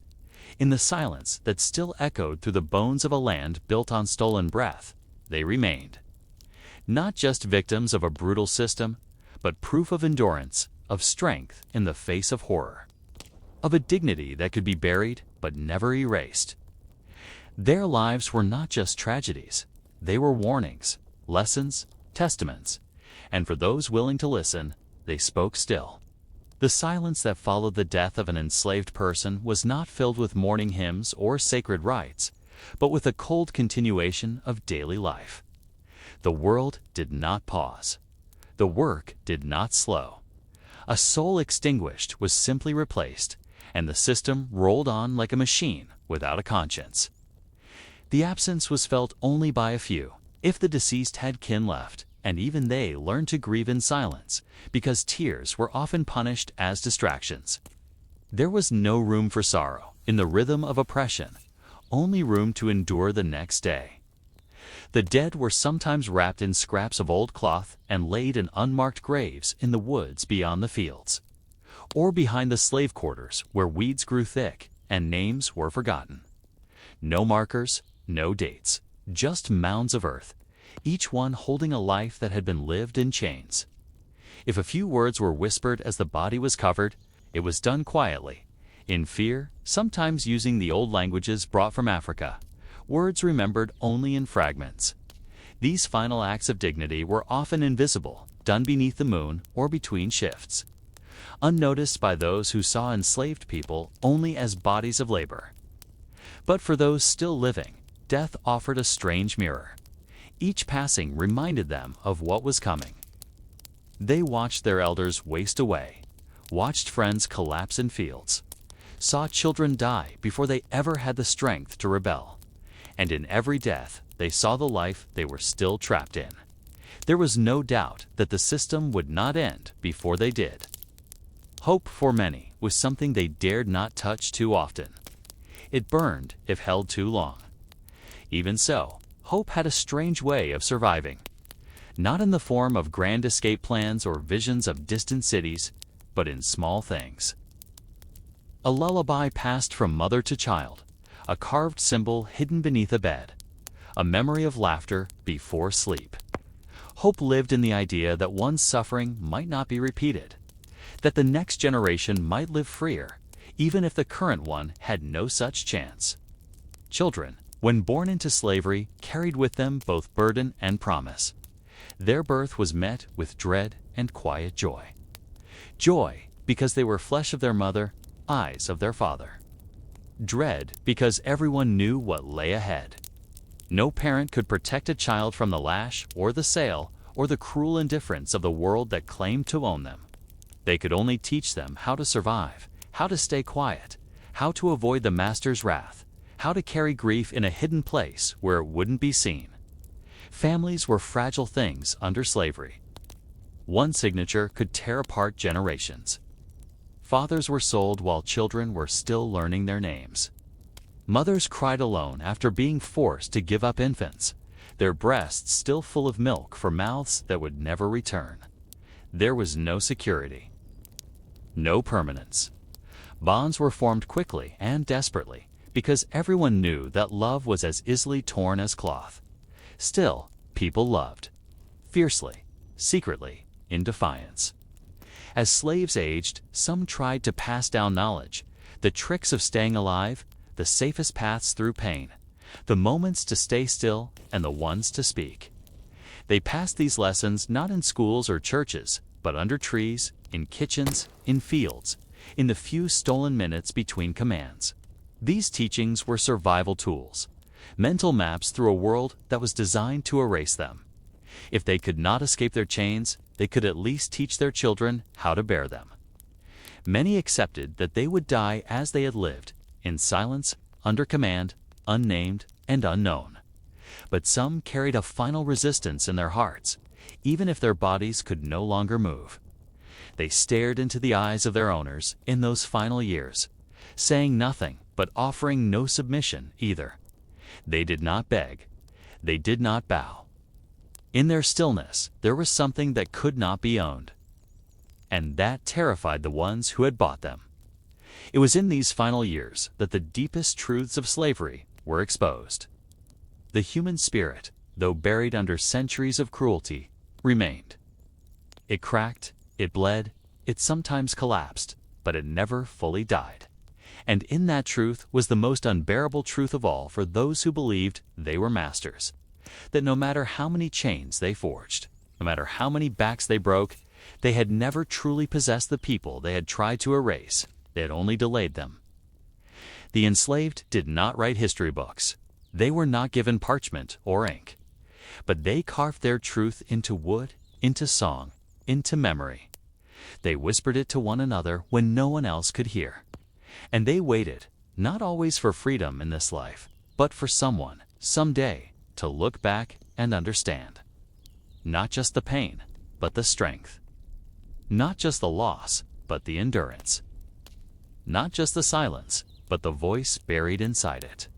in the silence that still echoed through the bones of a land built on stolen breath, they remained. Not just victims of a brutal system, but proof of endurance, of strength in the face of horror, of a dignity that could be buried but never erased. Their lives were not just tragedies, they were warnings, lessons, testaments, and for those willing to listen, they spoke still. The silence that followed the death of an enslaved person was not filled with mourning hymns or sacred rites, but with a cold continuation of daily life. The world did not pause. The work did not slow. A soul extinguished was simply replaced, and the system rolled on like a machine without a conscience. The absence was felt only by a few, if the deceased had kin left, and even they learned to grieve in silence, because tears were often punished as distractions. There was no room for sorrow in the rhythm of oppression, only room to endure the next day. The dead were sometimes wrapped in scraps of old cloth and laid in unmarked graves in the woods beyond the fields, or behind the slave quarters where weeds grew thick and names were forgotten. No markers, no dates, just mounds of earth, each one holding a life that had been lived in chains. If a few words were whispered as the body was covered, it was done quietly, in fear, sometimes using the old languages brought from Africa, words remembered only in fragments. These final acts of dignity were often invisible, done beneath the moon or between shifts, unnoticed by those who saw enslaved people only as bodies of labor. But for those still living, death offered a strange mirror. Each passing reminded them of what was coming. They watched their elders waste away, watched friends collapse in fields, saw children die before they ever had the strength to rebel. And in every death, they saw the life they were still trapped in. There was no doubt that the system would not end before they did. Hope for many was something they dared not touch too often. It burned if held too long. Even so, hope had a strange way of surviving. Not in the form of grand escape plans or visions of distant cities, but in small things. A lullaby passed from mother to child, a carved symbol hidden beneath a bed, a memory of laughter before sleep. Hope lived in the idea that one's suffering might not be repeated, that the next generation might live freer, even if the current one had no such chance. Children, when born into slavery, carried with them both burden and promise. Their birth was met with dread and quiet joy. Joy, because they were flesh of their mother, eyes of their father. Dread, because everyone knew what lay ahead. No parent could protect a child from the lash or the sail or the cruel indifference of the world that claimed to own them. They could only teach them how to survive, how to stay quiet, how to avoid the master's wrath, how to carry grief in a hidden place where it wouldn't be seen. Families were fragile things under slavery. One signature could tear apart generations. Fathers were sold while children were still learning their names. Mothers cried alone after being forced to give up infants, their breasts still full of milk for mouths that would never return. There was no security, no permanence. Bonds were formed quickly and desperately because everyone knew that love was as easily torn as cloth. Still, people loved, fiercely, secretly, in defiance. As slaves aged, some tried to pass down knowledge, the tricks of staying alive, the safest paths through pain, the moments to stay still and the ones to speak. They passed these lessons not in schools or churches, but under trees, in kitchens, in fields, in the few stolen minutes between commands. These teachings were survival tools, mental maps through a world that was designed to erase them. If they could not escape their chains, they could at least teach their children how to bear them. Many accepted that they would die as they had lived, in silence, under command, unnamed and unknown. But some carried a final resistance in their hearts, even if their bodies could no longer move. They stared into the eyes of their owners in those final years, saying nothing but offering no submission either. They did not beg. They did not bow. In their stillness, there was something that could not be owned. And that terrified the ones who had bought them. It was in these final years that the deepest truths of slavery were exposed. The human spirit, though buried under centuries of cruelty, remained. It cracked, it bled, it sometimes collapsed, but it never fully died. And in that truth was the most unbearable truth of all for those who believed they were masters. That no matter how many chains they forged, no matter how many backs they broke, they had never truly possessed the people they had tried to erase. They had only delayed them. The enslaved did not write history books. They were not given parchment or ink. But they carved their truth into wood, into song, into memory. They whispered it to one another when no one else could hear. And they waited, not always for freedom in this life, but for someone, someday, to look back and understand. Not just the pain, but the strength. Not just the loss, but the endurance. Not just the silence, but the voice buried inside it.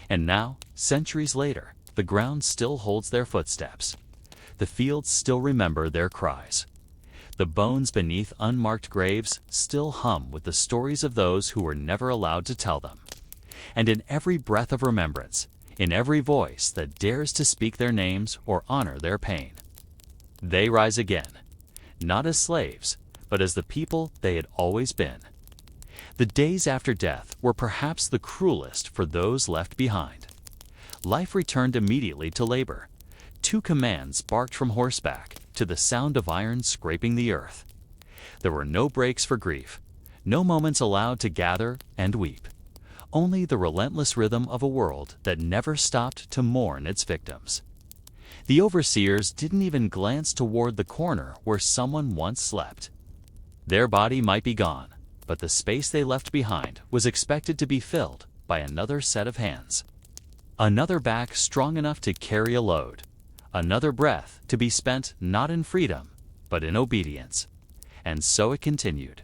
And now, centuries later, the ground still holds their footsteps. The fields still remember their cries. The bones beneath unmarked graves still hum with the stories of those who were never allowed to tell them. And in every breath of remembrance, in every voice that dares to speak their names or honor their pain, they rise again, not as slaves, but as the people they had always been. The days after death were perhaps the cruelest for those left behind. Life returned immediately to labor. 2 commands barked from horseback to the sound of iron scraping the earth. There were no breaks for grief, no moments allowed to gather and weep. Only the relentless rhythm of a world that never stopped to mourn its victims. The overseers didn't even glance toward the corner where someone once slept. Their body might be gone, but the space they left behind was expected to be filled by another set of hands. Another back strong enough to carry a load. Another breath to be spent not in freedom, but in obedience. And so it continued.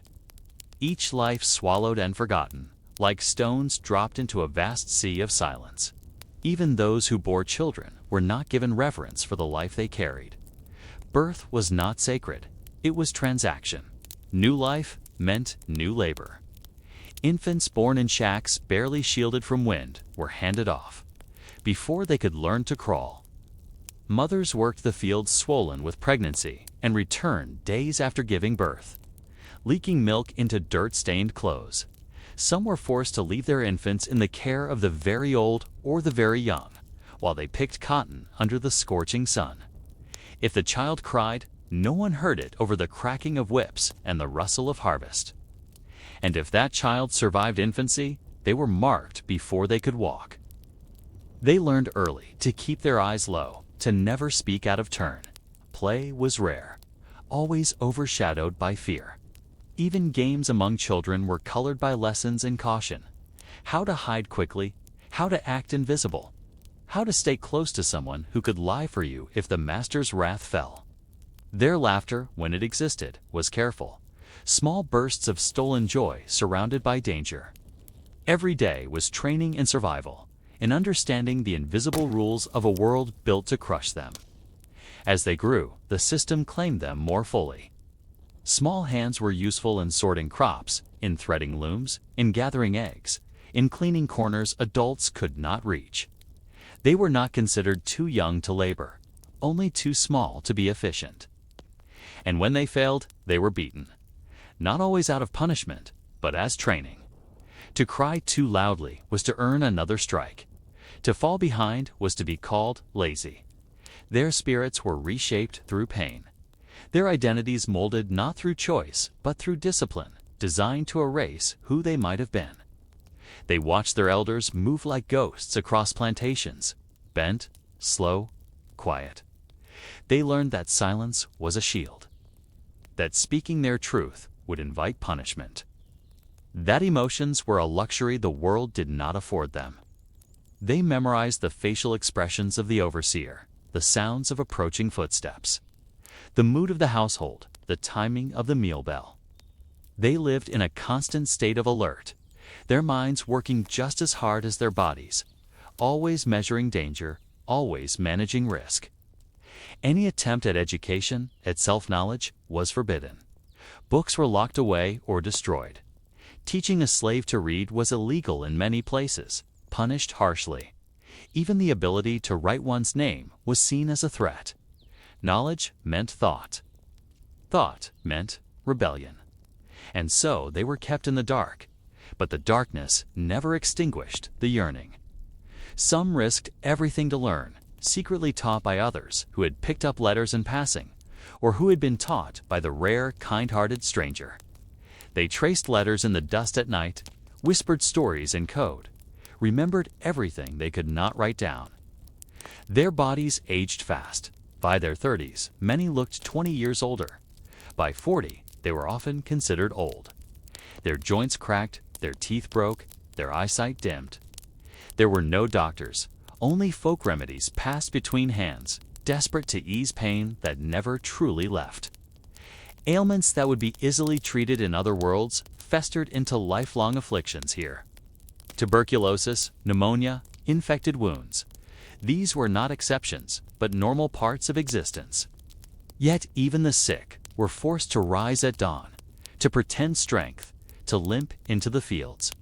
Each life swallowed and forgotten, like stones dropped into a vast sea of silence. Even those who bore children were not given reverence for the life they carried. Birth was not sacred. It was transaction. New life meant new labor. Infants born in shacks barely shielded from wind were handed off. Before they could learn to crawl, mothers worked the fields swollen with pregnancy and returned days after giving birth, leaking milk into dirt-stained clothes. Some were forced to leave their infants in the care of the very old or the very young, while they picked cotton under the scorching sun. If the child cried, no one heard it over the cracking of whips and the rustle of harvest. And if that child survived infancy, they were marked before they could walk. They learned early to keep their eyes low, to never speak out of turn. Play was rare, always overshadowed by fear. Even games among children were colored by lessons in caution. How to hide quickly, how to act invisible, how to stay close to someone who could lie for you if the master's wrath fell. Their laughter, when it existed, was careful. Small bursts of stolen joy surrounded by danger. Every day was training in survival, in understanding the invisible rules of a world built to crush them. As they grew, the system claimed them more fully. Small hands were useful in sorting crops, in threading looms, in gathering eggs, in cleaning corners adults could not reach. They were not considered too young to labor, only too small to be efficient. And when they failed, they were beaten. Not always out of punishment, but as training. To cry too loudly was to earn another strike. To fall behind was to be called lazy. Their spirits were reshaped through pain. Their identities molded not through choice, but through discipline, designed to erase who they might have been. They watched their elders move like ghosts across plantations, bent, slow, quiet. They learned that silence was a shield, that speaking their truth would invite punishment, that emotions were a luxury the world did not afford them. They memorized the facial expressions of the overseer, the sounds of approaching footsteps, the mood of the household, the timing of the meal bell. They lived in a constant state of alert, their minds working just as hard as their bodies, always measuring danger, always managing risk. Any attempt at education, at self-knowledge, was forbidden. Books were locked away or destroyed. Teaching a slave to read was illegal in many places, punished harshly. Even the ability to write one's name was seen as a threat. Knowledge meant thought. Thought meant rebellion. And so they were kept in the dark, but the darkness never extinguished the yearning. Some risked everything to learn, secretly taught by others who had picked up letters in passing, or who had been taught by the rare, kind-hearted stranger. They traced letters in the dust at night, whispered stories in code, remembered everything they could not write down. Their bodies aged fast. By their 30s, many looked 20 years older. By 40, they were often considered old. Their joints cracked, their teeth broke, their eyesight dimmed. There were no doctors, only folk remedies passed between hands, desperate to ease pain that never truly left. Ailments that would be easily treated in other worlds festered into lifelong afflictions here. Tuberculosis, pneumonia, infected wounds. These were not exceptions, but normal parts of existence. Yet even the sick were forced to rise at dawn, to pretend strength, to limp into the fields.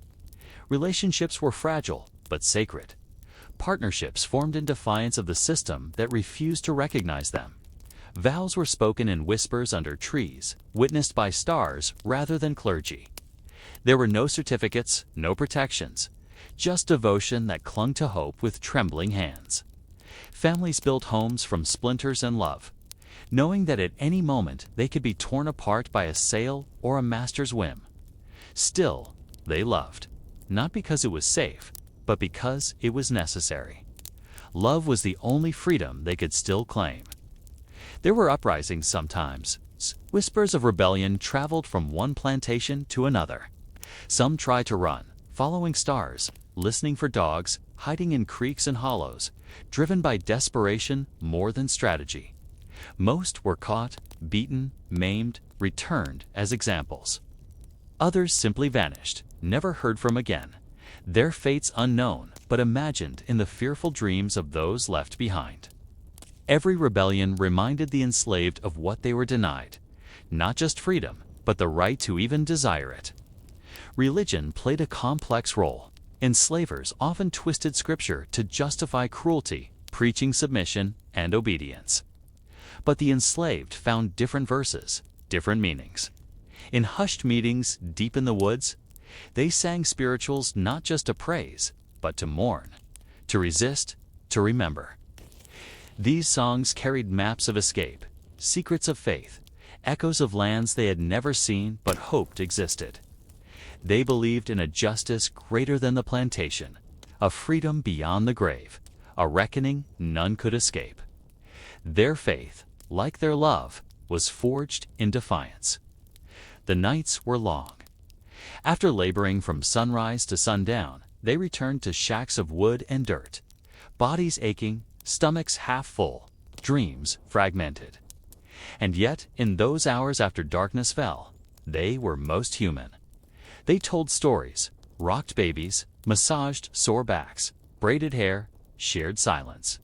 Relationships were fragile, but sacred. Partnerships formed in defiance of the system that refused to recognize them. Vows were spoken in whispers under trees, witnessed by stars rather than clergy. There were no certificates, no protections, just devotion that clung to hope with trembling hands. Families built homes from splinters and love, knowing that at any moment they could be torn apart by a sale or a master's whim. Still, they loved, not because it was safe, but because it was necessary. Love was the only freedom they could still claim. There were uprisings sometimes. Whispers of rebellion traveled from one plantation to another. Some tried to run, following stars, listening for dogs, hiding in creeks and hollows, driven by desperation more than strategy. Most were caught, beaten, maimed, returned as examples. Others simply vanished, never heard from again, their fates unknown but imagined in the fearful dreams of those left behind. Every rebellion reminded the enslaved of what they were denied, not just freedom, but the right to even desire it. Religion played a complex role. Enslavers often twisted scripture to justify cruelty, preaching submission and obedience. But the enslaved found different verses, different meanings. In hushed meetings deep in the woods, They sang spirituals not just to praise, but to mourn, to resist, to remember. These songs carried maps of escape, secrets of faith, echoes of lands they had never seen but hoped existed. They believed in a justice greater than the plantation, a freedom beyond the grave, a reckoning none could escape. Their faith, like their love, was forged in defiance. The nights were long. After laboring from sunrise to sundown, they returned to shacks of wood and dirt, bodies aching, stomachs half full, dreams fragmented. And yet, in those hours after darkness fell, they were most human. They told stories, rocked babies, massaged sore backs, braided hair, shared silence.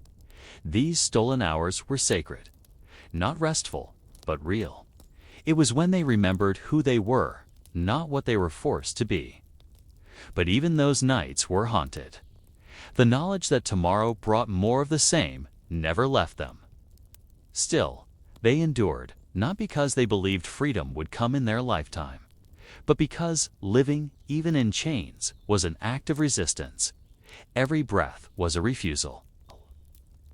These stolen hours were sacred, not restful, but real. It was when they remembered who they were, not what they were forced to be. But even those nights were haunted. The knowledge that tomorrow brought more of the same never left them. Still, they endured, not because they believed freedom would come in their lifetime, but because living, even in chains, was an act of resistance. Every breath was a refusal.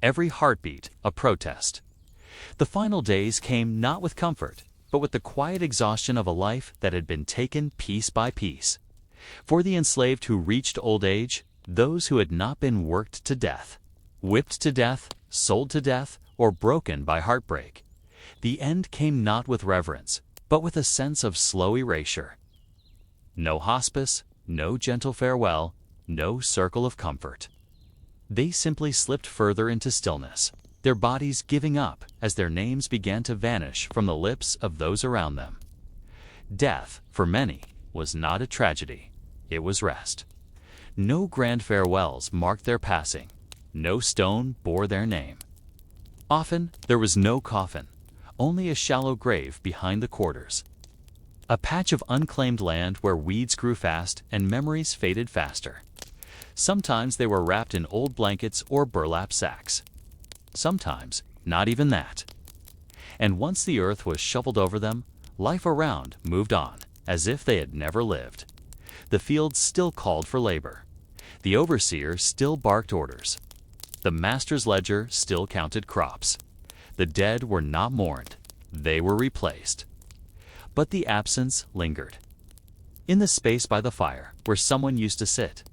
Every heartbeat a protest. The final days came not with comfort, but with the quiet exhaustion of a life that had been taken piece by piece. For the enslaved who reached old age, those who had not been worked to death, whipped to death, sold to death, or broken by heartbreak, the end came not with reverence, but with a sense of slow erasure. No hospice, no gentle farewell, no circle of comfort. They simply slipped further into stillness, their bodies giving up as their names began to vanish from the lips of those around them. Death, for many, was not a tragedy, it was rest. No grand farewells marked their passing, no stone bore their name. Often there was no coffin, only a shallow grave behind the quarters. A patch of unclaimed land where weeds grew fast and memories faded faster. Sometimes they were wrapped in old blankets or burlap sacks. Sometimes not even that. And once the earth was shoveled over them, life around moved on, as if they had never lived. The fields still called for labor. The overseer still barked orders. The master's ledger still counted crops. The dead were not mourned, they were replaced. But the absence lingered. In the space by the fire where someone used to sit,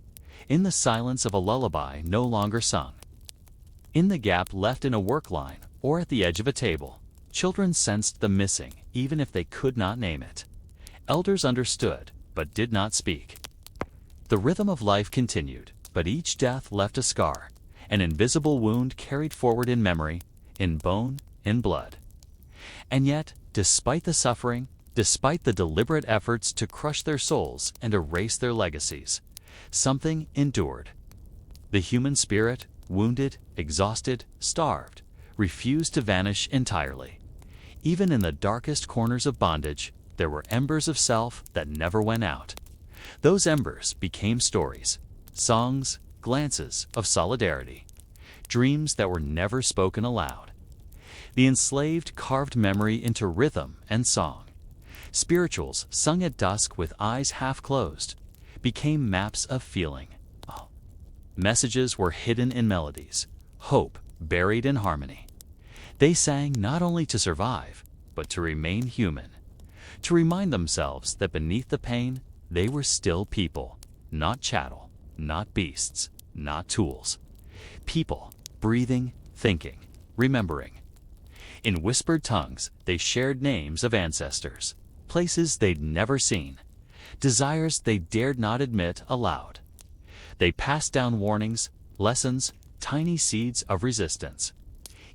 in the silence of a lullaby no longer sung, in the gap left in a work line or at the edge of a table, children sensed the missing even if they could not name it. Elders understood, but did not speak. The rhythm of life continued, but each death left a scar, an invisible wound carried forward in memory, in bone, in blood. And yet, despite the suffering, despite the deliberate efforts to crush their souls and erase their legacies, something endured. The human spirit, wounded, exhausted, starved, refused to vanish entirely. Even in the darkest corners of bondage, there were embers of self that never went out. Those embers became stories, songs, glances of solidarity, dreams that were never spoken aloud. The enslaved carved memory into rhythm and song. Spirituals sung at dusk with eyes half closed became maps of feeling. Messages were hidden in melodies, hope buried in harmony. They sang not only to survive, but to remain human, to remind themselves that beneath the pain, they were still people, not chattel, not beasts, not tools. People, breathing, thinking, remembering. In whispered tongues, they shared names of ancestors, places they'd never seen, desires they dared not admit aloud. They passed down warnings, lessons, tiny seeds of resistance.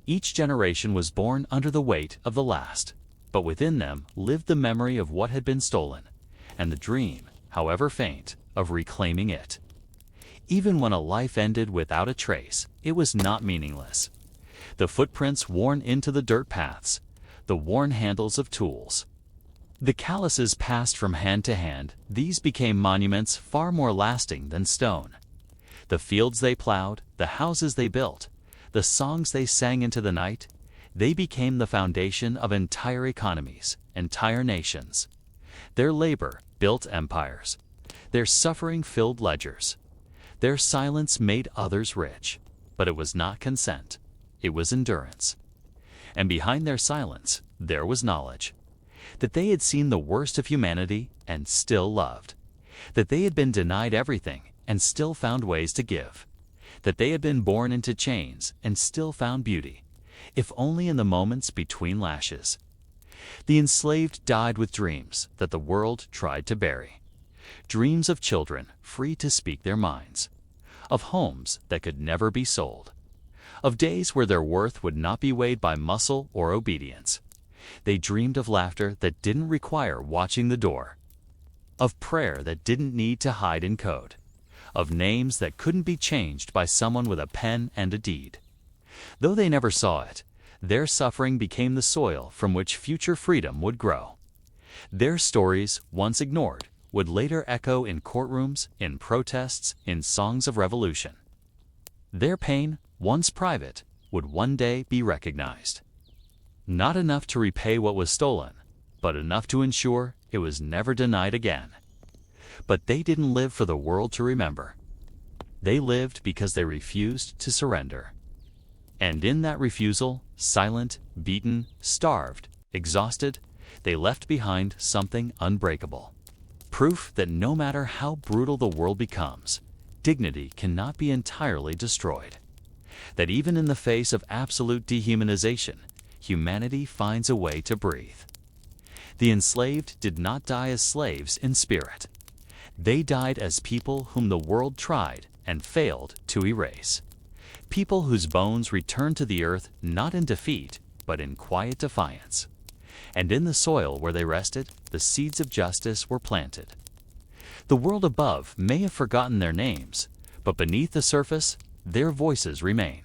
Each generation was born under the weight of the last, but within them lived the memory of what had been stolen, and the dream, however faint, of reclaiming it. Even when a life ended without a trace, it was not meaningless. The footprints worn into the dirt paths, the worn handles of tools. The calluses passed from hand to hand, these became monuments far more lasting than stone. The fields they plowed, the houses they built, the songs they sang into the night, they became the foundation of entire economies, entire nations. Their labor built empires. Their suffering filled ledgers. Their silence made others rich. But it was not consent. It was endurance. And behind their silence, there was knowledge. That they had seen the worst of humanity and still loved. That they had been denied everything and still found ways to give. That they had been born into chains and still found beauty, if only in the moments between lashes. The enslaved died with dreams that the world tried to bury. Dreams of children free to speak their minds. Of homes that could never be sold. Of days where their worth would not be weighed by muscle or obedience. They dreamed of laughter that didn't require watching the door. Of prayer that didn't need to hide in code. Of names that couldn't be changed by someone with a pen and a deed. Though they never saw it, their suffering became the soil from which future freedom would grow. Their stories, once ignored, would later echo in courtrooms, in protests, in songs of revolution. Their pain, once private, would one day be recognized. Not enough to repay what was stolen, but enough to ensure it was never denied again. But they didn't live for the world to remember. They lived because they refused to surrender. And in that refusal, silent, beaten, starved, exhausted, they left behind something unbreakable. Proof that no matter how brutal the world becomes, dignity cannot be entirely destroyed. That even in the face of absolute dehumanization, humanity finds a way to breathe. The enslaved did not die as slaves in spirit. They died as people whom the world tried and failed to erase. People whose bones returned to the earth not in defeat, but in quiet defiance. And in the soil where they rested, the seeds of justice were planted. The world above may have forgotten their names, but beneath the surface, their voices remain.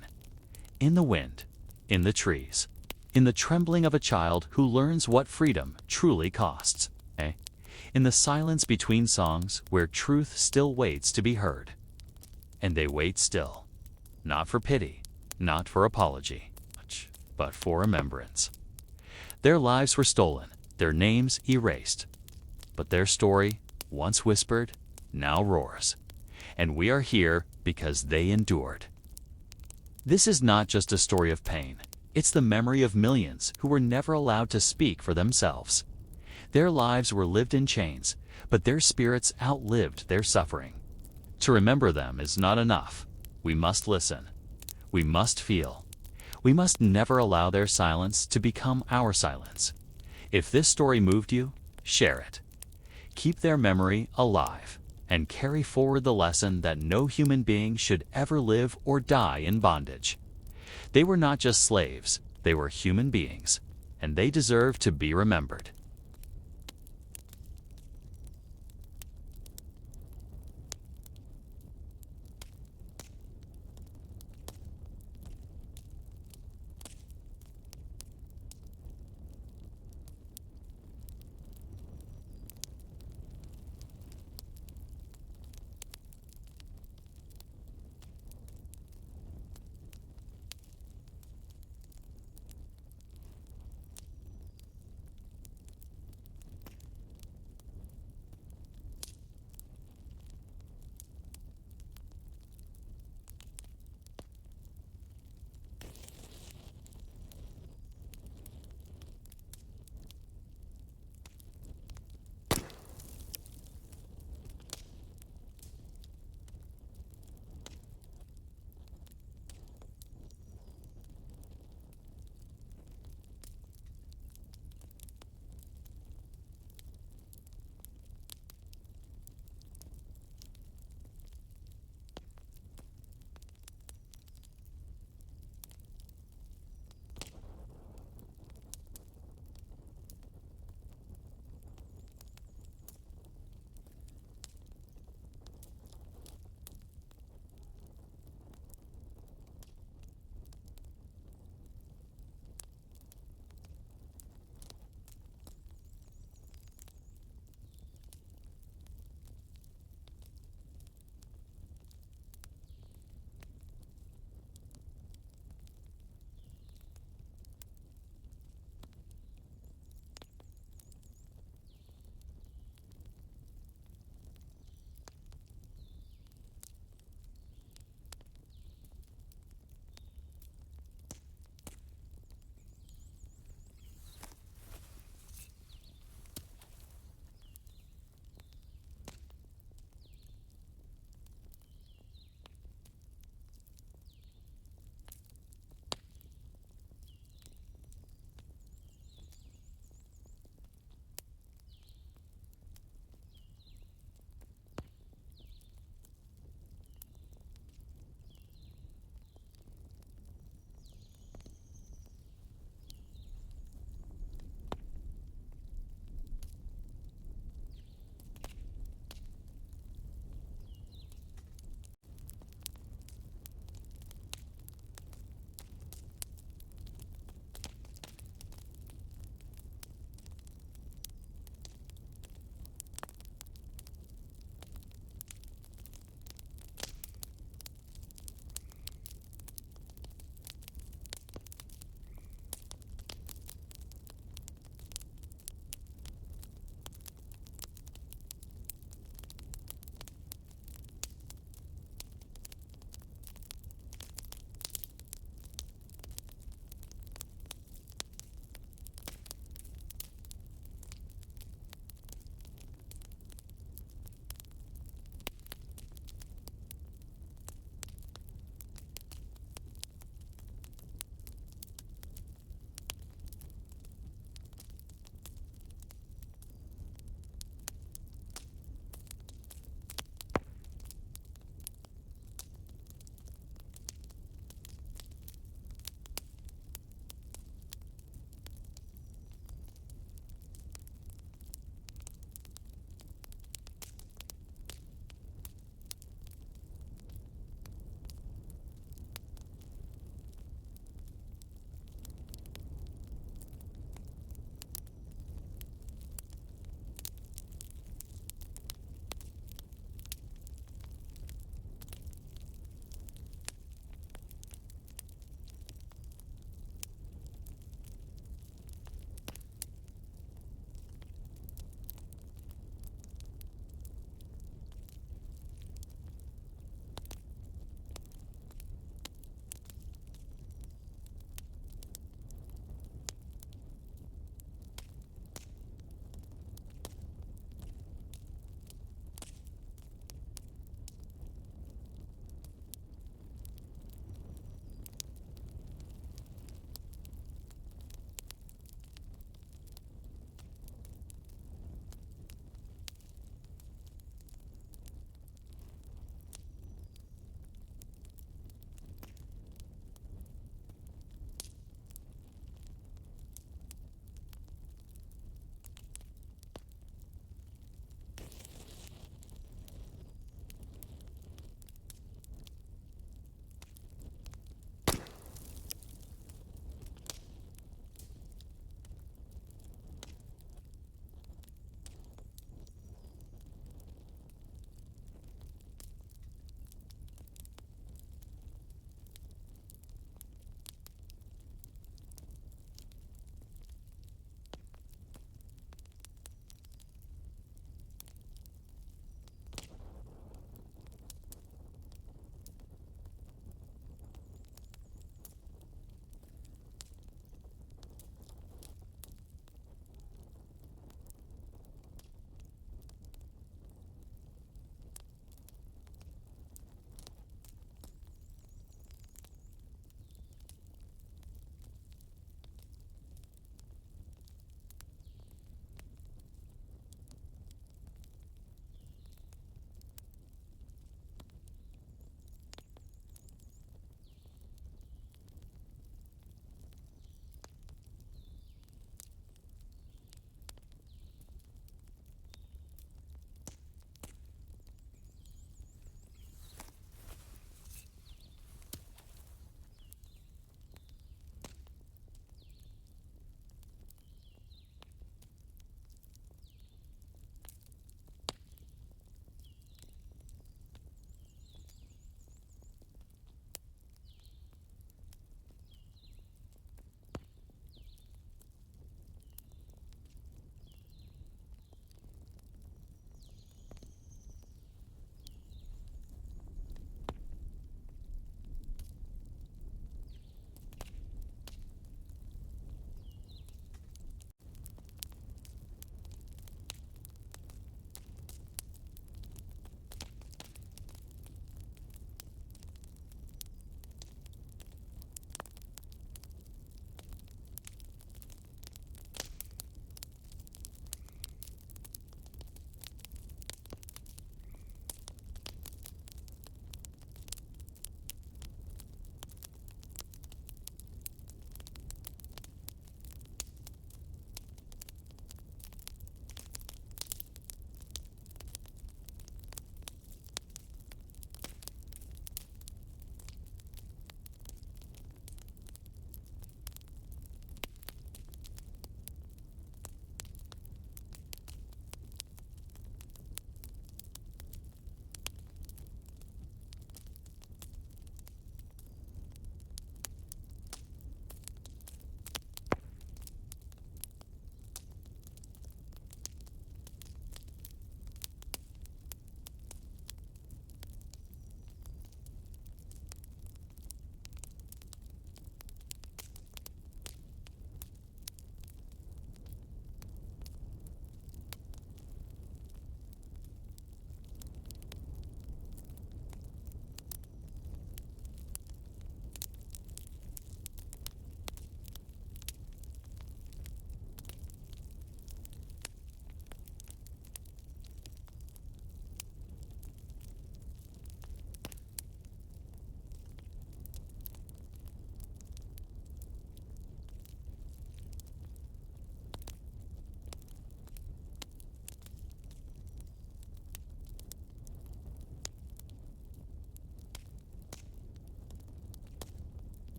In the wind, in the trees, in the trembling of a child who learns what freedom truly costs. In the silence between songs where truth still waits to be heard. And they wait still, not for pity, not for apology, but for remembrance. Their lives were stolen, their names erased. But their story, once whispered, now roars. And we are here because they endured. This is not just a story of pain. It's the memory of millions who were never allowed to speak for themselves. Their lives were lived in chains, but their spirits outlived their suffering. To remember them is not enough. We must listen. We must feel. We must never allow their silence to become our silence. If this story moved you, share it. Keep their memory alive and carry forward the lesson that no human being should ever live or die in bondage. They were not just slaves, they were human beings, and they deserve to be remembered.